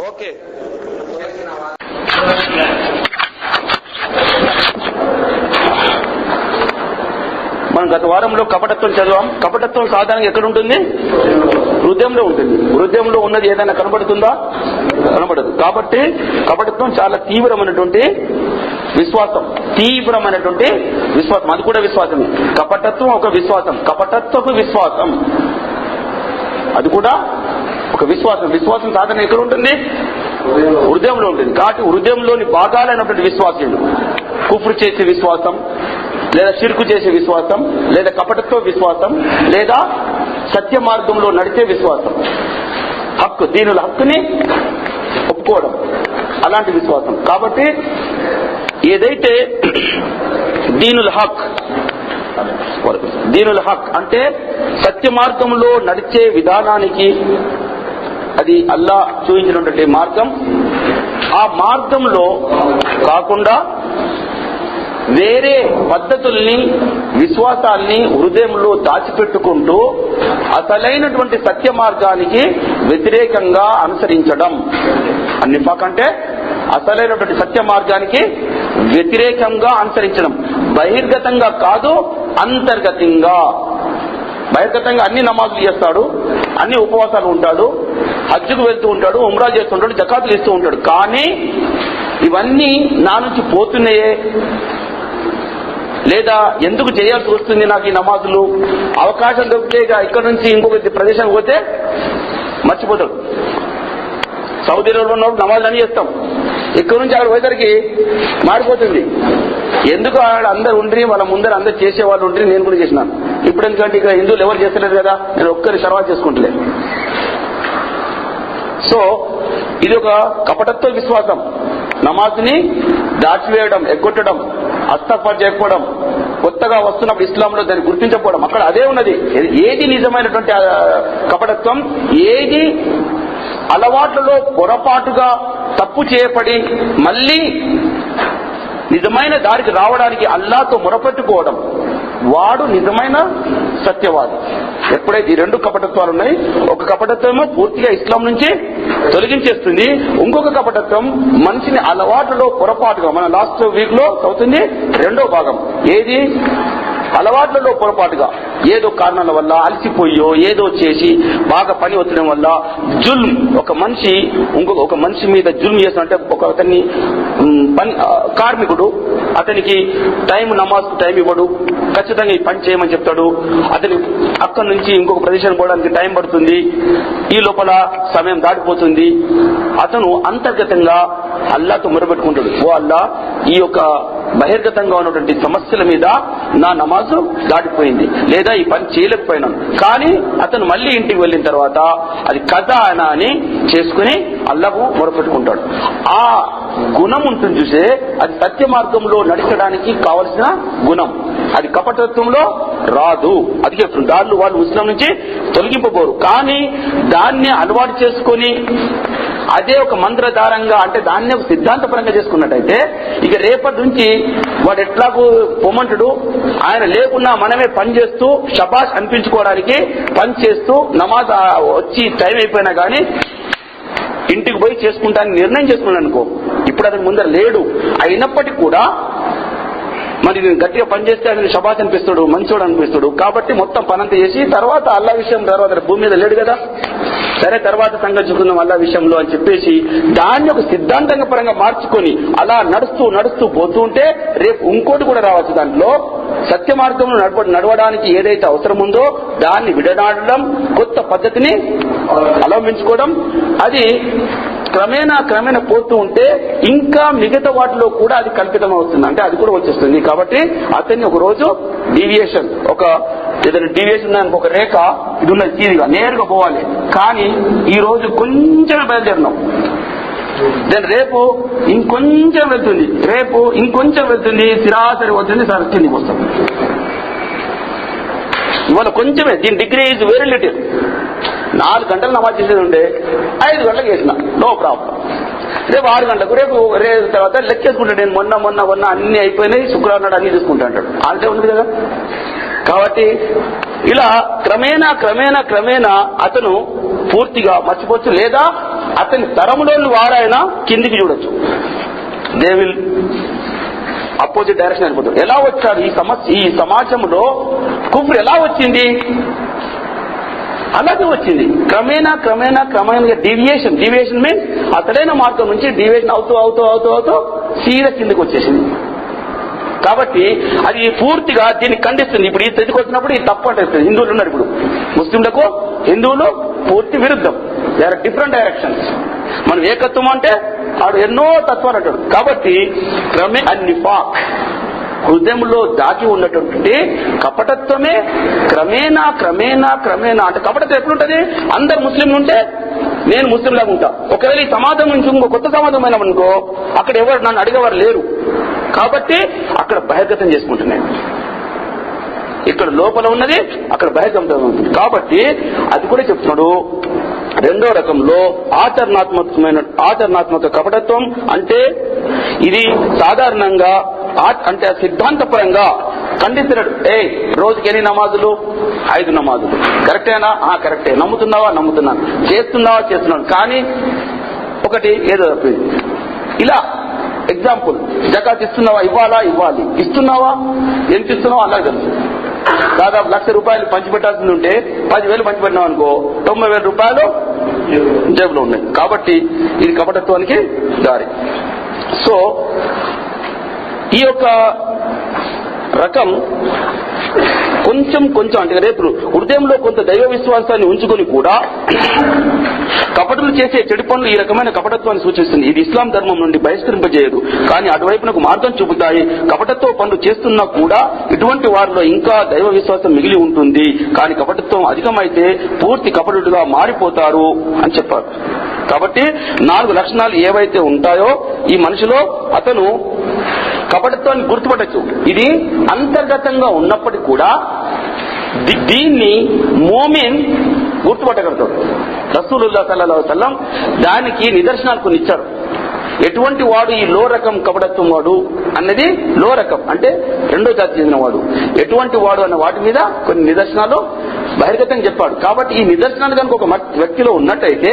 ఓకే, మనం గత వారంలో కపటత్వం చదివాం. కపటత్వం సాధారణంగా ఎక్కడ ఉంటుంది? హృదయంలో ఉంటుంది. హృదయంలో ఉన్నది ఏదైనా కనబడుతుందా? కనబడదు. కాబట్టి కపటత్వం చాలా తీవ్రమైనటువంటి విశ్వాసం, తీవ్రమైనటువంటి విశ్వాసం. అది కూడా విశ్వాసమే. కపటత్వం ఒక విశ్వాసం, కపటత్వపు విశ్వాసం, అది కూడా ఒక విశ్వాసం. విశ్వాసం సాధారణ ఎక్కడ ఉంటుంది? హృదయంలో ఉంటుంది. కాబట్టి హృదయంలోని భాగాలైనటువంటి విశ్వాసులు కుఫ్రు చేసే విశ్వాసం, లేదా షిర్కు చేసే విశ్వాసం, లేదా కపటత్వ విశ్వాసం, లేదా సత్య మార్గంలో నడిచే విశ్వాసం, హక్కు, దీనుల హక్కుని ఒప్పుకోవడం, అలాంటి విశ్వాసం. కాబట్టి ఏదైతే దీనుల హక్ అంటే సత్య మార్గంలో నడిచే విధానానికి, అది అల్లా చూపించినటువంటి మార్గం, ఆ మార్గంలో కాకుండా వేరే పద్ధతుల్ని, విశ్వాసాల్ని హృదయంలో దాచిపెట్టుకుంటూ అసలైనటువంటి సత్య మార్గానికి వ్యతిరేకంగా అనుసరించడం. నిఫాక్ అంటే అసలైనటువంటి సత్య మార్గానికి వ్యతిరేకంగా అనుసరించడం. బహిర్గతంగా కాదు, అంతర్గతంగా. బహిర్గతంగా అన్ని నమాజులు చేస్తాడు, అన్ని ఉపవాసాలు ఉంటాడు, హజ్జుకు వెళ్తూ ఉంటాడు, ఉమ్రా చేస్తుంటాడు, జకాతులు ఇస్తూ ఉంటాడు. కానీ ఇవన్నీ నా నుంచి పోతున్నాయే, లేదా ఎందుకు చేయాల్సి వస్తుంది నాకు ఈ నమాజులు, అవకాశం దొరికితే ఇక్కడ నుంచి ఇంకొక ప్రదేశానికి పోతే మర్చిపోతాడు. సౌదీలో ఉన్నప్పుడు నమాజులు అని చేస్తాం, ఇక్కడ నుంచి అక్కడ పోయేసరికి మారిపోతుంది. ఎందుకు అందరు ఉండి వాళ్ళ ముందర అందరు చేసేవాళ్ళు ఉండి నేను కూడా చేసినాను. ఇప్పుడు ఎందుకంటే ఇక్కడ హిందువులు ఎవరు చేస్తలేరు కదా, నేను ఒక్కరి సర్వా చేసుకుంటలే. సో ఇది ఒక కపటత్వ విశ్వాసం. నమాజ్ని దాచివేయడం, ఎగ్గొట్టడం, అస్తఫర్ చేయకపోవడం, కొత్తగా వస్తున్నప్పుడు ఇస్లాంలో దాన్ని గుర్తించకపోవడం, అక్కడ అదే ఉన్నది. ఏది నిజమైనటువంటి కపటత్వం, ఏది అలవాట్లలో పొరపాటుగా తప్పు చేయబడి మళ్ళీ నిజమైన దారికి రావడానికి అల్లాతో మొరపెట్టుకోవడం, వాడు నిజమైన సత్యవాది. ఎప్పుడైతే ఈ 2 కపటత్వాలు ఉన్నాయి, ఒక కపటత్వమో పూర్తిగా ఇస్లాం నుంచి తొలగించేస్తుంది, ఇంకొక కపటత్వం మనిషిని అలవాట్లలో పొరపాటుగా, మన లాస్ట్ వీక్ లో అవుతుంది 2వ భాగం. ఏది? అలవాట్లలో పొరపాటుగా ఏదో కారణాల వల్ల అలసిపోయో ఏదో చేసి బాగా పని ఒత్తడం వల్ల జుల్మ్, ఒక మనిషి ఇంకొక మనిషి మీద జుల్మ్ చేస్తున్నట్టే, ఒక అతన్ని కార్మికుడు, అతనికి నమాజ్ టైం ఇవ్వడు, ఖచ్చితంగా ఈ పని చేయమని చెప్తాడు. అతని అక్కడి నుంచి ఇంకొక ప్రదేశానికి పోవడానికి టైం పడుతుంది, ఈ లోపల సమయం దాటిపోతుంది. అతను అంతర్గతంగా అల్లాతో మొరబెట్టుకుంటాడు, ఓ అల్లా, ఈ యొక్క బహిర్గతంగా ఉన్నటువంటి సమస్యల మీద నా నమాజు దాటిపోయింది, లేదా ఈ పని చేయలేకపోయినాను. కానీ అతను మళ్ళీ ఇంటికి వెళ్ళిన తర్వాత అది కథా అని చేసుకుని అల్లాకు మొరపెట్టుకుంటాడు. ఆ గుణం ఉంటుంది చూసే, అది సత్య మార్గంలో నడచడానికి కావలసిన గుణం. అది కపటత్వంలో రాదు. అది చెప్తుంది, దాన్ని వాళ్ళు ముస్లిం నుంచి తొలగింపబోరు. కానీ దాన్ని అలవాటు చేసుకుని అదే ఒక మంత్రధారంగా, అంటే దాన్ని ఒక సిద్ధాంతపరంగా చేసుకున్నట్టయితే ఇక రేపటి నుంచి వాడు ఎట్లాగూ పొమ్మంటుడు, ఆయన లేకున్నా మనమే పని చేస్తూ షబాష్ అనిపించుకోవడానికి పని చేస్తూ నమాజ్ వచ్చి టైం అయిపోయినా కానీ ఇంటికి పోయి చేసుకుంటానికి నిర్ణయం చేసుకున్నాను అనుకో. ఇప్పుడు అతను ముందర లేడు, అయినప్పటికీ కూడా మరి నేను గట్టిగా పనిచేస్తే అతను షబాష్ అనిపిస్తాడు, మంచోడు అనిపిస్తాడు. కాబట్టి మొత్తం పనంతా చేసి తర్వాత అల్లా విషయం, తర్వాత భూమి మీద లేడు కదా, సరే తర్వాత సంగతి చూసుకుందాం అల్లా విషయంలో అని చెప్పేసి దాన్ని ఒక సిద్ధాంతంగా పరంగా మార్చుకొని అలా నడుస్తూ పోతూ ఉంటే రేపు ఇంకోటి కూడా రావచ్చు. దాంట్లో సత్య మార్గంలో నడవడానికి ఏదైతే అవసరం ఉందో దాన్ని విడనాడడం, కొత్త పద్ధతిని అవలంబించుకోవడం, అది క్రమేణా పోతూ ఉంటే ఇంకా మిగతా వాటిలో కూడా అది కల్పితం అవుతుంది, అంటే అది కూడా వచ్చేస్తుంది. కాబట్టి అతన్ని ఒక రోజు డీవియేషన్, ఏదైనా డీవియేషన్ దానికి ఒక రేఖ ఇది ఉన్నది, తీరిగా నేరుగా పోవాలి. కానీ ఈ రోజు కొంచెం బయలుదేరినాం, దాని రేపు ఇంకొంచెం వెళ్తుంది, రేపు ఇంకొంచెం వెళ్తుంది, సిరాసరి వస్తుంది, సార్ కిందికి వస్తాం. ఇవాళ కొంచెమే, దీని డిగ్రీ ఈజ్ వెరీ లిటిల్. 4 గంటలు నమాజ్ చేసేది ఉంటే 5 గంటలకు చేసిన, నో ప్రాబ్లం. రేపు 6 గంటలకు, రేపు తర్వాత లెక్కేసుకుంటాడు, నేను మొన్న అన్ని అయిపోయినాయి, శుక్రవారం నాడు అన్ని చూసుకుంటా అంటాడు. అంటే ఉంది కదా. కాబట్టి ఇలా క్రమేణా అతను పూర్తిగా మర్చిపోవచ్చు, లేదా అతని తరములోని వారైనా కిందికి చూడొచ్చు. దే విల్ అపోజిట్ డైరెక్షన్ అయిపోతాడు. ఎలా వచ్చారు ఈ సమాజంలో కుఫ్ర్ ఎలా వచ్చింది? అలాగే వచ్చింది. క్రమేణా డీవియేషన్ మీన్స్ అసలైన మార్గం నుంచి డీవియేషన్ అవుతూ సీదా కిందకి వచ్చేసింది. కాబట్టి అది పూర్తిగా దీన్ని ఖండిస్తుంది. ఇప్పుడు ఈ స్థితికి వచ్చినప్పుడు ఇది తప్పు అంటే హిందువులు ఉన్నారు, ఇప్పుడు ముస్లింలకు హిందువులు పూర్తి విరుద్ధం. They are different directions. మనం ఏకత్వం అంటే ఆడు ఎన్నో తత్వాలు అంటాడు. కాబట్టి నిఫాక్, హృదయంలో దాగి ఉన్నటువంటి కపటత్వమే క్రమేణా అంటే కపటత్వం ఎట్లుంటది? అందరు ముస్లింలు ఉంటే నేను ముస్లిం లాగా ఉంటా. ఒకవేళ ఈ సమాజం నుంచి ఇంకో కొత్త సమాజం అయినామనుకో, అక్కడ ఎవరు నన్ను అడిగేవారు లేరు. కాబట్టి అక్కడ బహిర్గతం చేసుకుంటున్నాయి. ఇక్కడ లోపల ఉన్నది అక్కడ బహిర్గతం ఉంటుంది. కాబట్టి అది కూడా చెప్తున్నాడు. రెండో రకంలో ఆచరణాత్మక కపటత్వం అంటే ఇది సాధారణంగా అంటే సిద్ధాంతపరంగా ఖండిస్తున్నాడు. రోజుకి ఎన్ని నమాజులు? 5 నమాజులు. కరెక్టేనా? కరెక్టే. నమ్ముతున్నాను. చేస్తున్నాను. కానీ ఒకటి ఏదో ఇలా ఎగ్జాంపుల్, జకాత్ ఇస్తున్నావా? ఇవ్వాలి. ఇస్తున్నావా? ఎంత ఇస్తున్నావా? అలాగే తెలుసు. దాదాపు 1,00,000 రూపాయలు పంచిపెట్టాల్సింది ఉంటే 10,000 పంచిపెట్టినావు అనుకో, 90,000 రూపాయలు జేబులో ఉన్నాయి. కాబట్టి ఇది కపటత్వానికి దారి. సో ఈ యొక్క రకం కొంచెం అంటే రేపు హృదయంలో కొంత దైవ విశ్వాసాన్ని ఉంచుకొని కూడా కపటులు చేసే చెడు పనులు ఈ రకమైన కపటత్వాన్ని సూచిస్తుంది. ఇది ఇస్లాం ధర్మం నుండి బహిష్కరింపజేయదు, కానీ అటువైపునకు మార్గం చూపుతాయి. కపటత్వ పనులు చేస్తున్నా కూడా ఇటువంటి వారిలో ఇంకా దైవ విశ్వాసం మిగిలి ఉంటుంది. కానీ కపటత్వం అధికమైతే పూర్తి కపటుడుగా మారిపోతారు అని చెప్పారు. కాబట్టి 4 లక్షణాలు ఏవైతే ఉంటాయో ఈ మనిషిలో అతను కపటత్వాన్ని గుర్తుపట్టచ్చు. ఇది అంతర్గతంగా ఉన్నప్పటికీ కూడా దీన్ని మోమిన్ గుర్తుపట్టగలుగుతాడు. రసూలుల్లాహ్ సల్లల్లాహు అలైహి వసల్లం దానికి నిదర్శనాలు కొన్ని ఇచ్చారు. ఎటువంటి వాడు ఈ లో రకం కపటత్వం వాడు అన్నది, లో రకం అంటే రెండో జాతి చెందిన వాడు ఎటువంటి వాడు అన్న వాటి మీద కొన్ని నిదర్శనాలు బహిర్గతంగా చెప్పాడు. కాబట్టి ఈ నిదర్శనాలు కనుక ఒక వ్యక్తిలో ఉన్నట్టయితే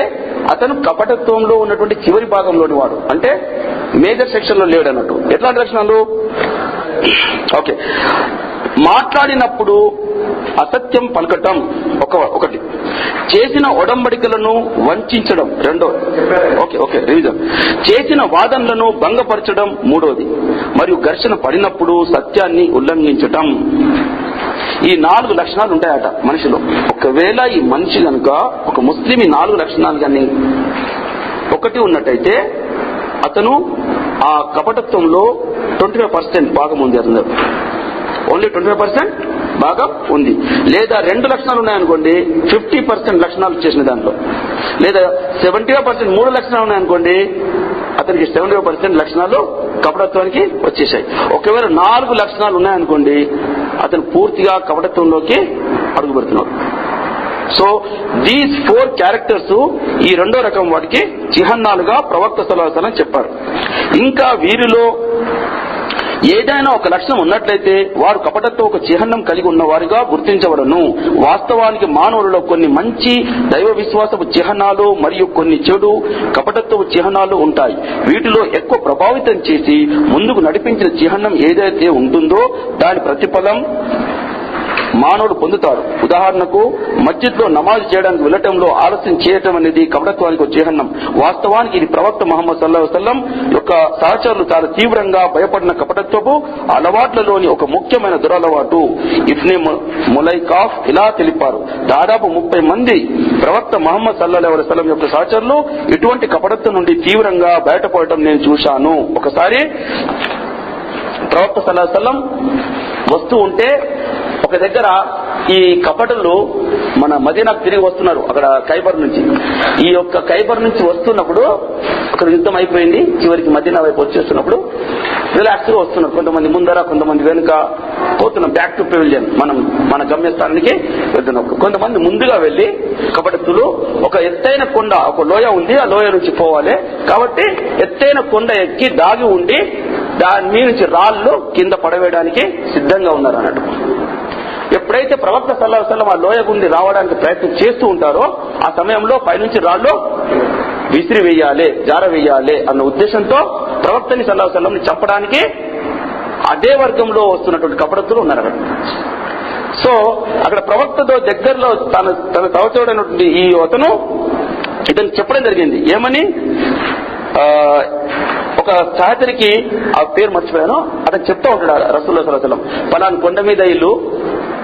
అతను కపటత్వంలో ఉన్నటువంటి చివరి భాగంలోని వాడు, అంటే మేజర్ సెక్షన్ లో లేడు అన్నట్టు. ఎట్లాంటి లక్షణాలు? ఓకే, మాట్లాడినప్పుడు అసత్యం పలకటం ఒకటి, చేసిన ఒడంబడికలను వంచడం రెండోది, ఓకే రివిజన్, చేసిన వాదనలను భంగపరచడం మూడోది, మరియు ఘర్షణ పడినప్పుడు సత్యాన్ని ఉల్లంఘించటం. ఈ 4 లక్షణాలు ఉంటాయట మనిషిలో. ఒకవేళ ఈ మనిషి కనుక ఒక ముస్లిం ఈ 4 లక్షణాలు కానీ ఒకటి ఉన్నట్టయితే అతను ఆ కపటత్వంలో 25% భాగం ఉంది. అతను ఓన్లీ 25% భాగం ఉంది. లేదా 2 లక్షణాలు ఉన్నాయనుకోండి, 50% లక్షణాలు వచ్చేసిన దాంట్లో. లేదా 70% 3 లక్షణాలు ఉన్నాయనుకోండి, అతనికి 70% లక్షణాలు కపటత్వానికి వచ్చేసాయి. ఒకవేళ 4 లక్షణాలు ఉన్నాయనుకోండి, అతను పూర్తిగా కపటత్వంలోకి అడుగు పెడుతున్నాడు. సో దీస్ 4 క్యారెక్టర్స్ ఈ 2వ రకం వాటికి చిహ్నాలుగా ప్రవక్త సల్లల్లాహు అలైహి వసల్లం చెప్పారు. ఇంకా వీరిలో ఏదైనా ఒక లక్షణం ఉన్నట్లయితే వారు కపటత్వం ఒక చిహ్నం కలిగి ఉన్నవారుగా గుర్తించబడను. వాస్తవానికి మానవులలో కొన్ని మంచి దైవ విశ్వాసపు చిహ్నాలు మరియు కొన్ని చెడు కపటత్వపు చిహ్నాలు ఉంటాయి. వీటిలో ఎక్కువ ప్రభావితం చేసి ముందుకు నడిపించిన చిహ్నం ఏదైతే ఉంటుందో దాని ప్రతిఫలం మానవుడు పొందుతాడు. ఉదాహరణకు మస్జిద్లో నమాజ్ చేయడానికి వెళ్లటంలో ఆలస్యం చేయటం అనేది కపటత్వానికి ఒక చిహ్నం. వాస్తవానికి ఇది ప్రవక్త ముహమ్మద్ సల్లల్లాహు అలైహి వసల్లం యొక్క సహచరులు చాలా తీవ్రంగా భయపడిన కపటత్వపు అలవాట్లలోని ఒక ముఖ్యమైన దురలవాటు. ఇబ్నే ములైకాఫ్ ఇలా తెలిపారు, దాదాపు 30 మంది ప్రవక్త ముహమ్మద్ సల్లల్లాహు అలైహి వసల్లం యొక్క సహచరులు ఇటువంటి కపటత్వం నుండి తీవ్రంగా బయటపడటం నేను చూశాను. ఒకసారి ప్రవక్త సల్లల్లాహు అలైహి వసల్లం వస్తూ ఉంటే ఒక దగ్గర ఈ కపటలు మన మదీనాకు తిరిగి వస్తున్నారు. అక్కడ ఖైబర్ నుంచి, ఈ యొక్క ఖైబర్ నుంచి వస్తున్నప్పుడు అక్కడ యుద్ధం అయిపోయింది. చివరికి మదీనా వైపు వచ్చేస్తున్నప్పుడు రిలాక్స్ గా వస్తున్నారు. కొంతమంది ముందర, కొంతమంది వెనుక పోతున్నాం. బ్యాక్ టు పెవిలియన్, మన గమ్యస్థానానికి వెళ్తున్నప్పుడు కొంతమంది ముందుగా వెళ్లి కపటస్తులు ఒక ఎత్తైన కొండ, ఒక లోయ ఉంది, ఆ లోయ నుంచి పోవాలి కాబట్టి ఎత్తైన కొండ ఎక్కి దాగి ఉండి దాని మీద నుంచి రాళ్లు కింద పడవేయడానికి సిద్ధంగా ఉన్నారు అన్నట్టు. ఎప్పుడైతే ప్రవక్త సల్లల్లాహు అలైహి వసల్లం ఆ లోయ గుండి రావడానికి ప్రయత్నం చేస్తూ ఉంటారో ఆ సమయంలో పైనుంచి రాళ్లు విసిరి వేయాలి, జార వేయాలి అన్న ఉద్దేశంతో ప్రవక్తని సల్లల్లాహు అలైహి వసల్లం చంపడానికి అదే వర్గంలో వస్తున్నటువంటి కపటస్తులు ఉన్నారు అక్కడ. సో అక్కడ ప్రవక్తతో దగ్గరలో తన సహచరుడైనటువంటి ఈ అతను ఇతను చెప్పడం జరిగింది. ఏమని? ఒక సహచరికి ఆ పేరు మర్చిపోయాను, అతను చెప్తా ఉంటాడు రసూలుల్లాహి సల్లల్లాహు అలైహి వసల్లం, పలానా కొండ మీద ఇల్లు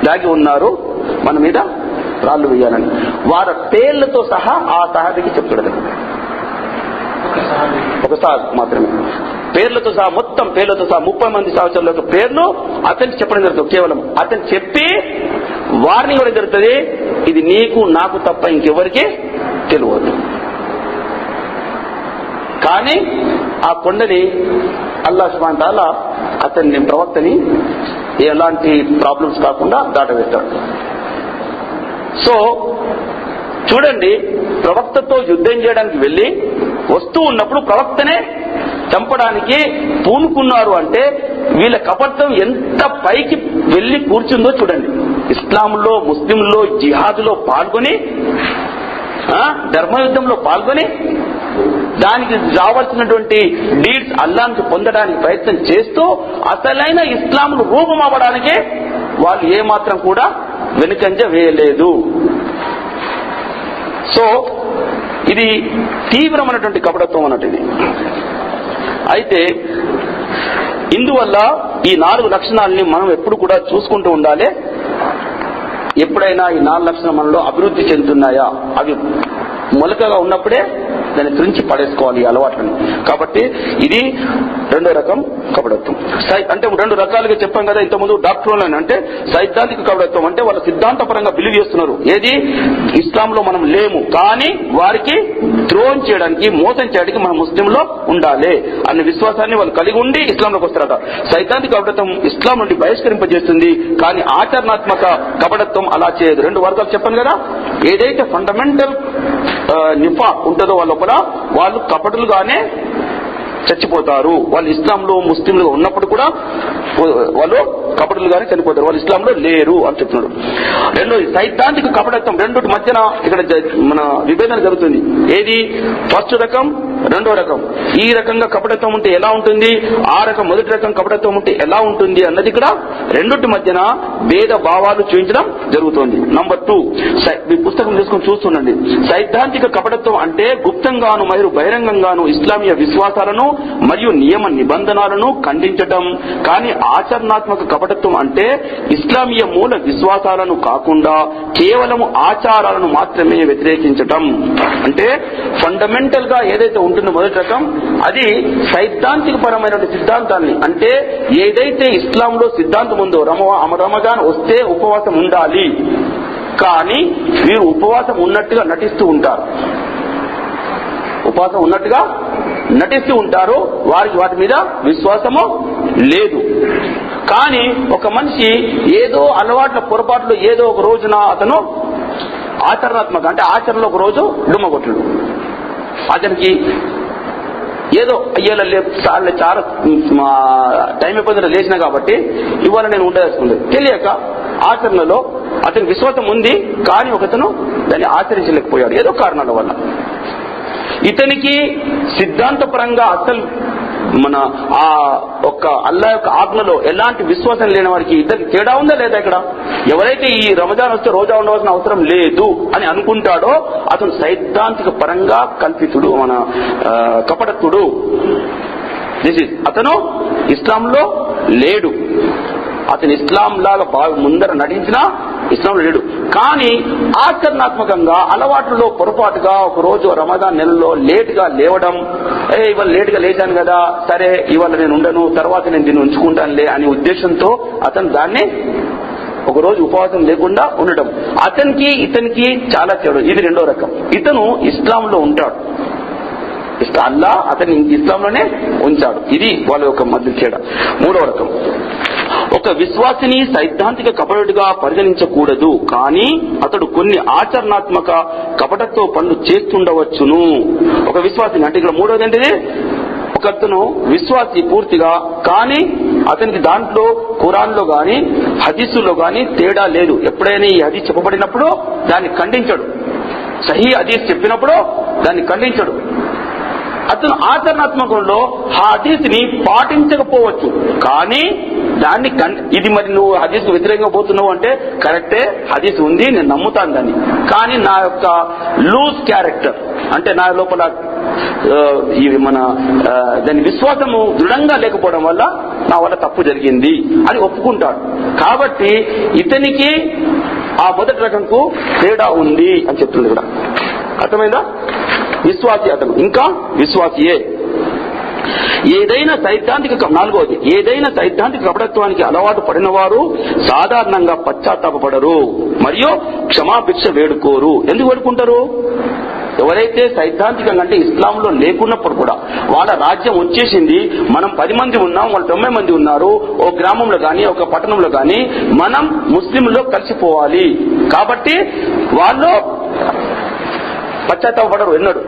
దాగి ఉన్నారు, మన మీద రాళ్లు వేయాలని. వారి పేర్లతో సహా ఆ సహాబికి చెప్తాడు. ఒక సహాబి మాత్రమే పేర్లతో సహా, మొత్తం పేర్లతో సహా 30 మంది సహచరుల యొక్క పేర్లు అతనికి చెప్పడం జరుగుతుంది. కేవలం అతను చెప్పి వారిని ఇవ్వడం జరుగుతుంది, ఇది నీకు నాకు తప్ప ఇంకెవరికి తెలియదు. కానీ ఆ కొండని అల్లాహ్ సుబ్హానహు వ తఆలా అతన్ని, ప్రవక్తని ఎలాంటి ప్రాబ్లమ్స్ కాకుండా దాటవేస్తాడు. సో చూడండి, ప్రవక్తతో యుద్ధం చేయడానికి వెళ్లి వస్తూ ఉన్నప్పుడు ప్రవక్తనే చంపడానికి పూనుకున్నారు అంటే వీళ్ళ కపటం ఎంత పైకి వెళ్లి కూర్చుందో చూడండి. ఇస్లాంలో, ముస్లింలో జిహాద్లో పాల్గొని, ధర్మయుద్ధంలో పాల్గొని దానికి రావాల్సినటువంటి డీడ్స్ అల్లాహ్కి పొందడానికి ప్రయత్నం చేస్తూ అసలైన ఇస్లాంను రూపం అవ్వడానికే వాళ్ళు ఏమాత్రం కూడా వెనుకంజ వేయలేదు. సో ఇది తీవ్రమైనటువంటి కపటత్వం అన్నట్టు ఇది. అయితే ఇందువల్ల ఈ 4 లక్షణాలని మనం ఎప్పుడు కూడా చూసుకుంటూ ఉండాలి. ఎప్పుడైనా ఈ 4 లక్షణాలు మనలో అభివృద్ధి చెందుతున్నాయా, అవి మొలకగా ఉన్నప్పుడే దాన్ని తుంచి పడేసుకోవాలి ఈ అలవాట్లను. కాబట్టి ఇది 2వ రకం కపటత్వం. అంటే 2 రకాలుగా చెప్పాం కదా ఇంతకుముందు. డాక్టర్లను అంటే సైద్ధాంతిక కపటత్వం, అంటే వాళ్ళ సిద్ధాంతపరంగా బిలీవ్ చేస్తున్నారు ఏది ఇస్లాంలో మనం లేము, కానీ వారికి ద్రోహం చేయడానికి, మోసం చేయడానికి మనం ముస్లింలో ఉండాలి అనే విశ్వాసాన్ని వాళ్ళు కలిగి ఉండి ఇస్లాంలోకి వస్తారట. సైద్ధాంతిక కపటత్వం ఇస్లాం నుండి బహిష్కరింపజేస్తుంది, కానీ ఆచరణాత్మక కపటత్వం అలా చేయదు. 2 వర్గాలు చెప్పాను కదా. ఏదైతే ఫండమెంటల్ నిఫా ఉంటుందో వాళ్ళ లోపల వాళ్ళు కపటులుగానే చచ్చిపోతారు. వాళ్ళు ఇస్లాంలో, ముస్లింలు ఉన్నప్పుడు కూడా వాళ్ళు కపటులుగానే చనిపోతారు, వాళ్ళు ఇస్లాంలో లేరు అని చెప్తున్నాడు. 2 సైద్ధాంతిక కపటత్వం, 2 మధ్యన ఇక్కడ మన విభేదన జరుగుతుంది. ఏది? ఫస్ట్ రకం రెండో రకం. ఈ రకంగా కపటత్వం ఉంటే ఎలా ఉంటుంది, ఆ రకం మొదటి రకం కపటత్వం ఉంటే ఎలా ఉంటుంది అన్నది ఇక్కడ రెండింటి మధ్యన భేద భావాలు చూపించడం జరుగుతుంది. నంబర్ 2, మీ పుస్తకం తీసుకొని చూస్తుండండి. సైద్ధాంతిక కపటత్వం అంటే గుప్తంగాను మరియు బహిరంగంగాను ఇస్లామీయ విశ్వాసాలను మరియు నియమ నిబంధనలను ఖండించటం. కానీ ఆచరణాత్మక కపటత్వం అంటే ఇస్లామీయ మూల విశ్వాసాలను కాకుండా కేవలం ఆచారాలను మాత్రమే వ్యతిరేకించటం. అంటే ఫండమెంటల్ గా ఏదైతే ఉంటుందో మొదటి రకం, అది సైద్ధాంతిక పరమైన సిద్ధాంతాన్ని, అంటే ఏదైతే ఇస్లాంలో సిద్ధాంతం ఉందో రమజాన్ వస్తే ఉపవాసం ఉండాలి, కానీ వీరు ఉపవాసం ఉన్నట్టుగా నటిస్తూ ఉంటారు. ఉపవాసం ఉన్నట్టుగా నటిస్తూ ఉంటారు, వారికి వాటి మీద విశ్వాసము లేదు. కానీ ఒక మనిషి ఏదో అలవాట్ల పొరపాట్లు ఏదో ఒక రోజున అతను ఆచరణాత్మక అంటే ఆచరణలో ఒక రోజు డుమ్మగొట్టుడు, అతనికి ఏదో అయ్యేలా సార్లు చాలా టైం అయిపోయిందో లేచిన కాబట్టి ఇవాళ నేను ఉండేసుకుంది తెలియక ఆచరణలో అతని విశ్వాసం ఉంది, కానీ ఒకతను దాన్ని ఆచరించలేకపోయాడు ఏదో కారణాల వల్ల. ఇతనికి సిద్ధాంతపరంగా అసలు మన ఆ ఒక్క అల్లా యొక్క ఆజ్ఞలో ఎలాంటి విశ్వాసం లేని వారికి ఇద్దరికి తేడా ఉందా లేదా? ఇక్కడ ఎవరైతే ఈ రమజాన్ వస్తే రోజా ఉండవలసిన అవసరం లేదు అని అనుకుంటాడో అతను సైద్ధాంతిక పరంగా కల్పితుడు, మన కపటత్తుడు. అతను ఇస్లాంలో లేడు, అతను ఇస్లాం లాగా ముందర నటించినా ఇస్లాంలో లేడు. కానీ ఆచరణాత్మకంగా అలవాట్లలో పొరపాటుగా ఒక రోజు రమజాన్ నెలలో లేట్ గా లేవడం, ఇవాళ లేట్ గా లేచాను కదా, సరే ఇవాళ నేను ఉండను, తర్వాత నేను దీన్ని ఉంచుకుంటానులే అనే ఉద్దేశంతో అతను దాన్ని ఒక రోజు ఉపవాసం లేకుండా ఉండడం, అతనికి ఇతనికి చాలా తేడా. ఇది రెండో రకం. ఇతను ఇస్లాంలో ఉంటాడు, అల్లా అతన్ని ఇస్లాంలోనే ఉంచాడు. ఇది వాళ్ళ యొక్క మధ్య తేడా. మూడవ రకం, ఒక విశ్వాసిని సైద్ధాంతిక కపటుగా పరిగణించకూడదు, కానీ అతడు కొన్ని ఆచరణాత్మక కపటత్వ పనులు చేస్తుండవచ్చును. ఒక విశ్వాసిని అంటే ఇక్కడ మూడవది ఏంటిది, ఒకతను విశ్వాసి పూర్తిగా, కానీ అతనికి దాంట్లో ఖురాన్లో గాని హదీసులో గాని తేడా లేదు. ఎప్పుడైనా ఈ హదీస్ చెప్పబడినప్పుడు దాన్ని ఖండించడు, సహీ హదీస్ చెప్పినప్పుడు దాన్ని ఖండించడు. అతను ఆచరణాత్మకంలో ఆ హదీస్ని పాటించకపోవచ్చు, కానీ దాన్ని ఇది మరి నువ్వు హదీస్కు వ్యతిరేకంగా పోతున్నావు అంటే కరెక్టే, హదీస్ ఉంది, నేను నమ్ముతాను దాన్ని, కానీ నా యొక్క లూజ్ క్యారెక్టర్ అంటే నా లోపల మన దాని విశ్వాసము దృఢంగా లేకపోవడం వల్ల నా వల్ల తప్పు జరిగింది అని ఒప్పుకుంటాడు. కాబట్టి ఇతనికి ఆ మొదటి రకంకు తేడా ఉంది అని చెప్తుంది కూడా. అర్థమైందా? విశ్వాసి అతను ఇంకా విశ్వాసియే. నాలుగవది, ఏదైనా సైద్ధాంతిక కపటత్వానికి అలవాటు పడిన వారు సాధారణంగా పశ్చాత్తాపపడరు మరియు క్షమాభిక్ష వేడుకోరు. ఎందుకు వేడుకుంటారు? ఎవరైతే సైద్ధాంతికంగా అంటే ఇస్లాంలో లేకున్నప్పుడు కూడా వాళ్ళ రాజ్యం వచ్చేసింది, మనం 10 మంది ఉన్నాం, వాళ్ళు 90 మంది ఉన్నారు, ఓ గ్రామంలో గాని ఒక పట్టణంలో గాని మనం ముస్లింలో కలిసిపోవాలి, కాబట్టి వాళ్ళు పశ్చాత్తాపడరు ఎన్నడు.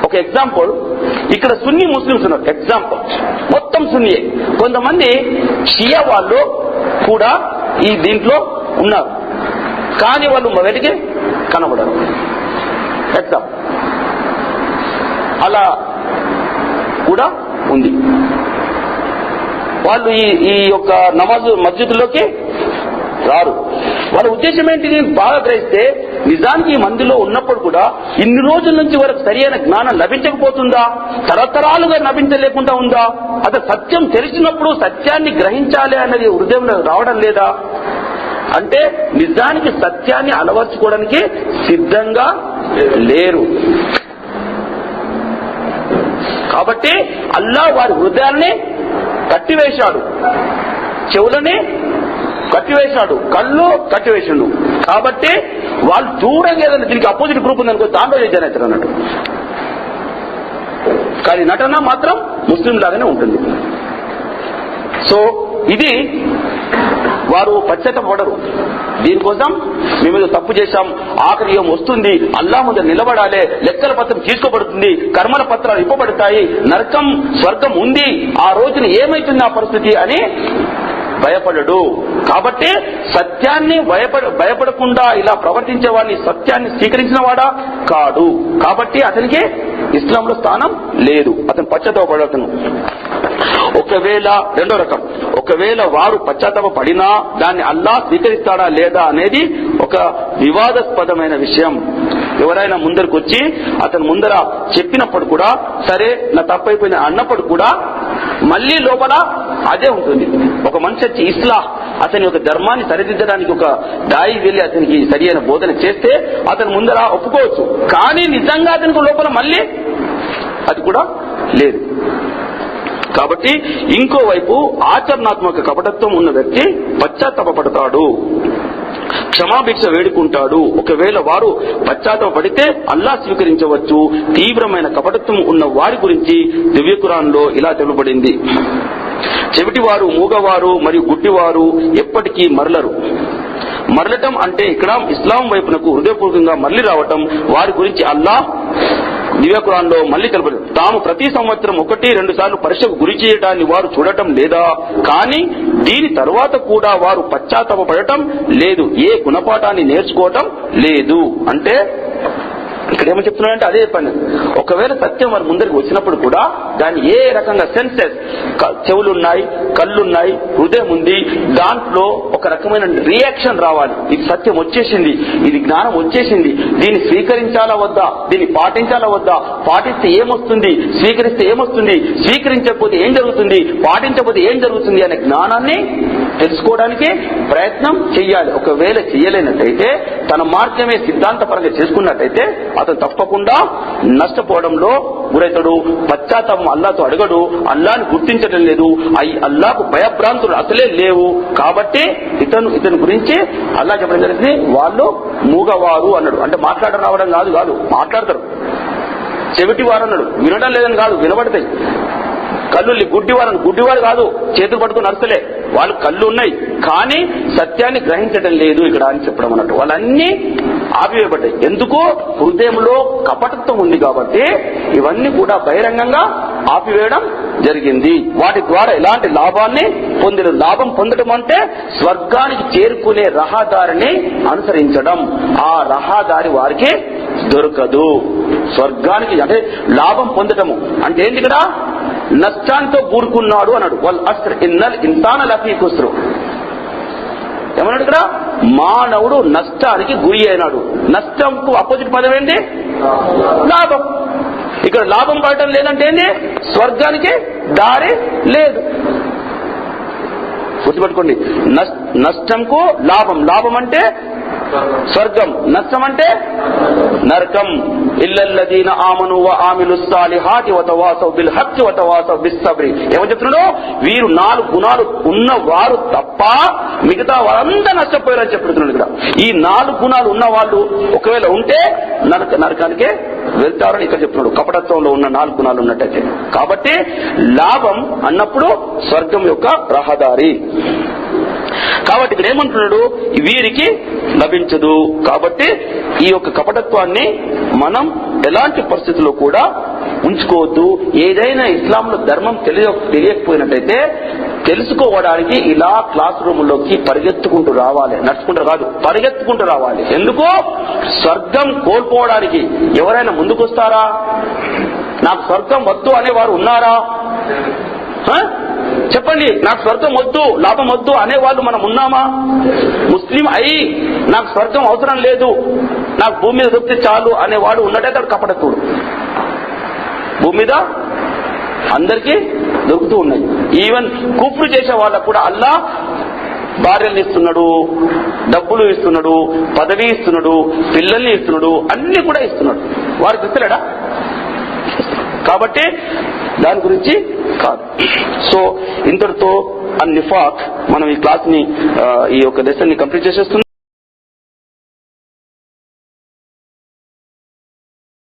ఒక ఎగ్జాంపుల్, ఇక్కడ సున్నీ ముస్లిమ్స్ ఉన్నారు, ఎగ్జాంపుల్ మొత్తం సున్నీయే, కొంతమంది షియా వాళ్ళు కూడా ఈ దీంట్లో ఉన్నారు, కానీ వాళ్ళు మొదటికి కనబడరు. ఎగ్జాంపుల్ అలా కూడా ఉంది. వాళ్ళు ఈ యొక్క నమాజు మస్జిద్లోకి రారు. వాళ్ళ ఉద్దేశం ఏంటిది బాగా గ్రహిస్తే, నిజానికి ఈ మందిలో ఉన్నప్పుడు కూడా ఇన్ని రోజుల నుంచి వరకు సరైన జ్ఞానం లభించకపోతుందా, తరతరాలుగా లభించలేకుండా ఉందా, అతను సత్యం తెలిసినప్పుడు సత్యాన్ని గ్రహించాలి అనేది హృదయంలో రావడం లేదా అంటే నిజానికి సత్యాన్ని అలవర్చుకోవడానికి సిద్ధంగా లేరు. కాబట్టి అల్లా వారి హృదయాన్ని కట్టివేశాడు, చెవులని కట్టివేశాడు, కళ్ళు కట్టివేశాడు. కాబట్టి వాళ్ళు దూరంగా ఏదైనా దీనికి అపోజిట్ గ్రూప్ ఉందనుకో దాంట్లో చేశారు అన్నట్టు, కానీ నటన మాత్రం ముస్లిం లాగానే ఉంటుంది. సో ఇది వారు పశ్చాత్తపడరు. దీనికోసం మేము తప్పు చేశాం, ఆఖరి ఏం వస్తుంది, అల్లా ముందు నిలబడాలి, లెక్కల పత్రం తీసుకోబడుతుంది, కర్మల పత్రాలు ఇవ్వబడతాయి, నరకం స్వర్గం ఉంది, ఆ రోజున ఏమైతుంది ఆ పరిస్థితి అని భయపడడు. కాబట్టి సత్యాన్ని భయపడకుండా ఇలా ప్రవర్తించే వాడిని సత్యాన్ని స్వీకరించిన వాడా కాడు. కాబట్టి అతనికి ఇస్లాంలో స్థానం లేదు. అతను పశ్చాత్తాపడతను. ఒకవేళ రెండో రకం, ఒకవేళ వారు పశ్చాత్తాప పడినా దాన్ని అల్లాహ్ స్వీకరిస్తాడా లేదా అనేది ఒక వివాదాస్పదమైన విషయం. ఎవరైనా ముందరికి వచ్చి అతను ముందర చెప్పినప్పుడు కూడా సరే నా తప్పైపోయింది అన్నప్పుడు కూడా మళ్ళీ లోపల అదే ఉంటుంది. ఒక మనిషి వచ్చి ఇస్లాహ్ అతని యొక్క ధర్మాన్ని సరిదిద్దడానికి ఒక దాయి వెళ్ళి అతనికి సరి అయిన బోధన చేస్తే అతను ముందర ఒప్పుకోవచ్చు. కానీ నిజంగా అతనికి లోపల మళ్ళీ అది కూడా లేదు. కాబట్టి ఇంకోవైపు ఆచరణాత్మక కపటత్వం ఉన్న వ్యక్తి పశ్చాత్తాపడతాడు, క్షమాభిక్ష వేడుకుంటాడు. ఒకవేళ వారు పశ్చాత్తాప పడితే అల్లాహ్ స్వీకరించవచ్చు. తీవ్రమైన కపటత్వం ఉన్న వారి గురించి దివ్య ఖురాన్లో ఇలా తెలుపబడింది: చెవిటివారు, మూగవారు మరియు గుడ్డివారు ఎప్పటికీ మరలరు. మరలటం అంటే ఇక్కడ ఇస్లాం వైపునకు హృదయపూర్వకంగా మరలి రావటం. వారి గురించి అల్లాహ్ దివ్య ఖురాన్లో మళ్ళీ తెలుపడు: తాము ప్రతి సంవత్సరం 1-2 సార్లు పరీక్షకు గురి చేయడాన్ని వారు చూడటం లేదా, కానీ దీని తరువాత కూడా వారు పశ్చాత్తాప పడటం లేదు, ఏ గుణపాఠాన్ని నేర్చుకోవటం లేదు. అంటే ఇక్కడ ఏమని చెప్తున్నాడంటే అదే చెప్పండి. ఒకవేళ సత్యం వారి ముందరికి వచ్చినప్పుడు కూడా దాన్ని ఏ రకంగా సెన్సెస్, చెవులున్నాయి, కళ్ళున్నాయి, హృదయం ఉంది, దాంట్లో ఒక రకమైన రియాక్షన్ రావాలి. ఇది సత్యం వచ్చేసింది, ఇది జ్ఞానం వచ్చేసింది, దీన్ని స్వీకరించాలా వద్దా, దీన్ని పాటించాలా వద్దా, పాటిస్తే ఏమొస్తుంది, స్వీకరిస్తే ఏమొస్తుంది, స్వీకరించకపోతే ఏం జరుగుతుంది, పాటించకపోతే ఏం జరుగుతుంది అనే జ్ఞానాన్ని తెలుసుకోవడానికి ప్రయత్నం చెయ్యాలి. ఒకవేళ చెయ్యలేనట్టయితే, తన మార్గమే సిద్ధాంతపరంగా చేసుకున్నట్టయితే అతను తప్పకుండా నష్టపోవడంలో గురైతాడు. పశ్చాత్తాపం అల్లాహ్తో అడగడు, అల్లాహ్ని గుర్తించడం లేదు, అల్లాహ్కు భయభ్రాంతులు అసలే లేవు. కాబట్టి ఇతను గురించి అల్లాహ్ చెప్పడం జరిగింది, వాళ్ళు మూగవారు అన్నాడు. అంటే మాట్లాడడం రావడం కాదు, మాట్లాడతారు. చెవిటివారు అన్నాడు, వినడం లేదని కాదు, వినబడతాయి. కళ్ళు గుడ్డివారు కాదు, చేతులు పట్టుకుని నడుస్తలే, వాళ్ళు కళ్ళు ఉన్నాయి కానీ సత్యాన్ని గ్రహించడం లేదు ఇక్కడ అని చెప్పడం అన్నట్టు. వాళ్ళన్నీ ఆపివేయబడ్డాయి. ఎందుకు? హృదయంలో కపటత్వం ఉంది కాబట్టి ఇవన్నీ కూడా బహిరంగంగా ఆపివేయడం జరిగింది. వాటి ద్వారా ఎలాంటి లాభాన్ని పొందరు. లాభం పొందడం అంటే స్వర్గానికి చేరుకునే రహదారిని అనుసరించడం. ఆ రహదారి వారికి దొరకదు. స్వర్గానికి అంటే లాభం పొందటము అంటే ఏంటి? ఇక్కడ నష్టాంతో కూడుకున్నాడు అన్నాడు. వల్ అస్ర్ ఇన్నల్ ఇన్సాన లఫీ ఖుస్ర్. ఏమన్నాడు ఇక్కడ? మానవుడు నష్టానికి గురి అయినాడు. నష్టంకు అపోజిట్ పదం ఏంటి? లాభం. ఇక్కడ లాభం పడటం లేదంటే ఏంటి? స్వర్గానికి దారి లేదు. గుర్తుపెట్టుకోండి, నష్టంకు లాభం. లాభం అంటే స్వర్గం, నష్టం అంటే నరకం. ఇల్లల్లదీన ఆమను వ ఆమిలుస్ సాలిహాతి వ తవాసౌ బిల్ హక్కి వ తవాసౌ బిస్ సబ్రి. ఏమని చెప్తున్నాడు? వీరు 4 గుణాలు ఉన్నవారు తప్ప మిగతా వారంతా నష్టపోయారని చెప్తున్నాడు ఇక్కడ. ఈ 4 గుణాలు ఉన్న వాళ్ళు ఒకవేళ ఉంటే నరకానికే వెళ్తారని ఇక్కడ చెప్తున్నాడు. కపటత్వంలో ఉన్న 4 గుణాలు ఉన్నట్టయితే. కాబట్టి లాభం అన్నప్పుడు స్వర్గం యొక్క రహదారి. కాబట్టి ఇక్కడ ఏమంటున్నాడు? వీరికి లభించదు. కాబట్టి ఈ యొక్క కపటత్వాన్ని మనం ఎలాంటి పరిస్థితుల్లో కూడా ఉంచుకోవద్దు. ఏదైనా ఇస్లాంలో ధర్మం తెలియకపోయినట్టయితే తెలుసుకోవడానికి ఇలా క్లాస్ రూమ్లోకి పరిగెత్తుకుంటూ రావాలి. నడుచుకుంటూ కాదు, పరిగెత్తుకుంటూ రావాలి. ఎందుకు? స్వర్గం కోల్పోవడానికి ఎవరైనా ముందుకొస్తారా? నాకు స్వర్గం వద్దు అనేవారు ఉన్నారా? చెప్పండి. నాకు స్వర్గం వద్దు, లాభం వద్దు అనేవాళ్ళు మనం ఉన్నామా? ముస్లిం అయి నాకు స్వర్గం అవసరం లేదు, నాకు భూమి మీద దొరికితే చాలు అనేవాడు ఉన్నట్టయితే అక్కడ కపటత్తుడు. భూమి మీద అందరికీ దొరుకుతూ ఉన్నాయి. ఈవెన్ కుఫ్రు చేసే వాళ్ళకు కూడా అల్లాహ్ భార్యల్ని ఇస్తున్నాడు, డబ్బులు ఇస్తున్నాడు, పదవి ఇస్తున్నాడు, పిల్లల్ని ఇస్తున్నాడు, అన్ని కూడా ఇస్తున్నాడు. వారికి ఇస్తలేడా? కాబట్టి దాని గురించి కాదు. సో ఇంతటితో అన్ నిఫాక్ మనం ఈ క్లాస్ ని ఈ యొక్క లెసన్ ని కంప్లీట్ చేసేస్తున్నాం.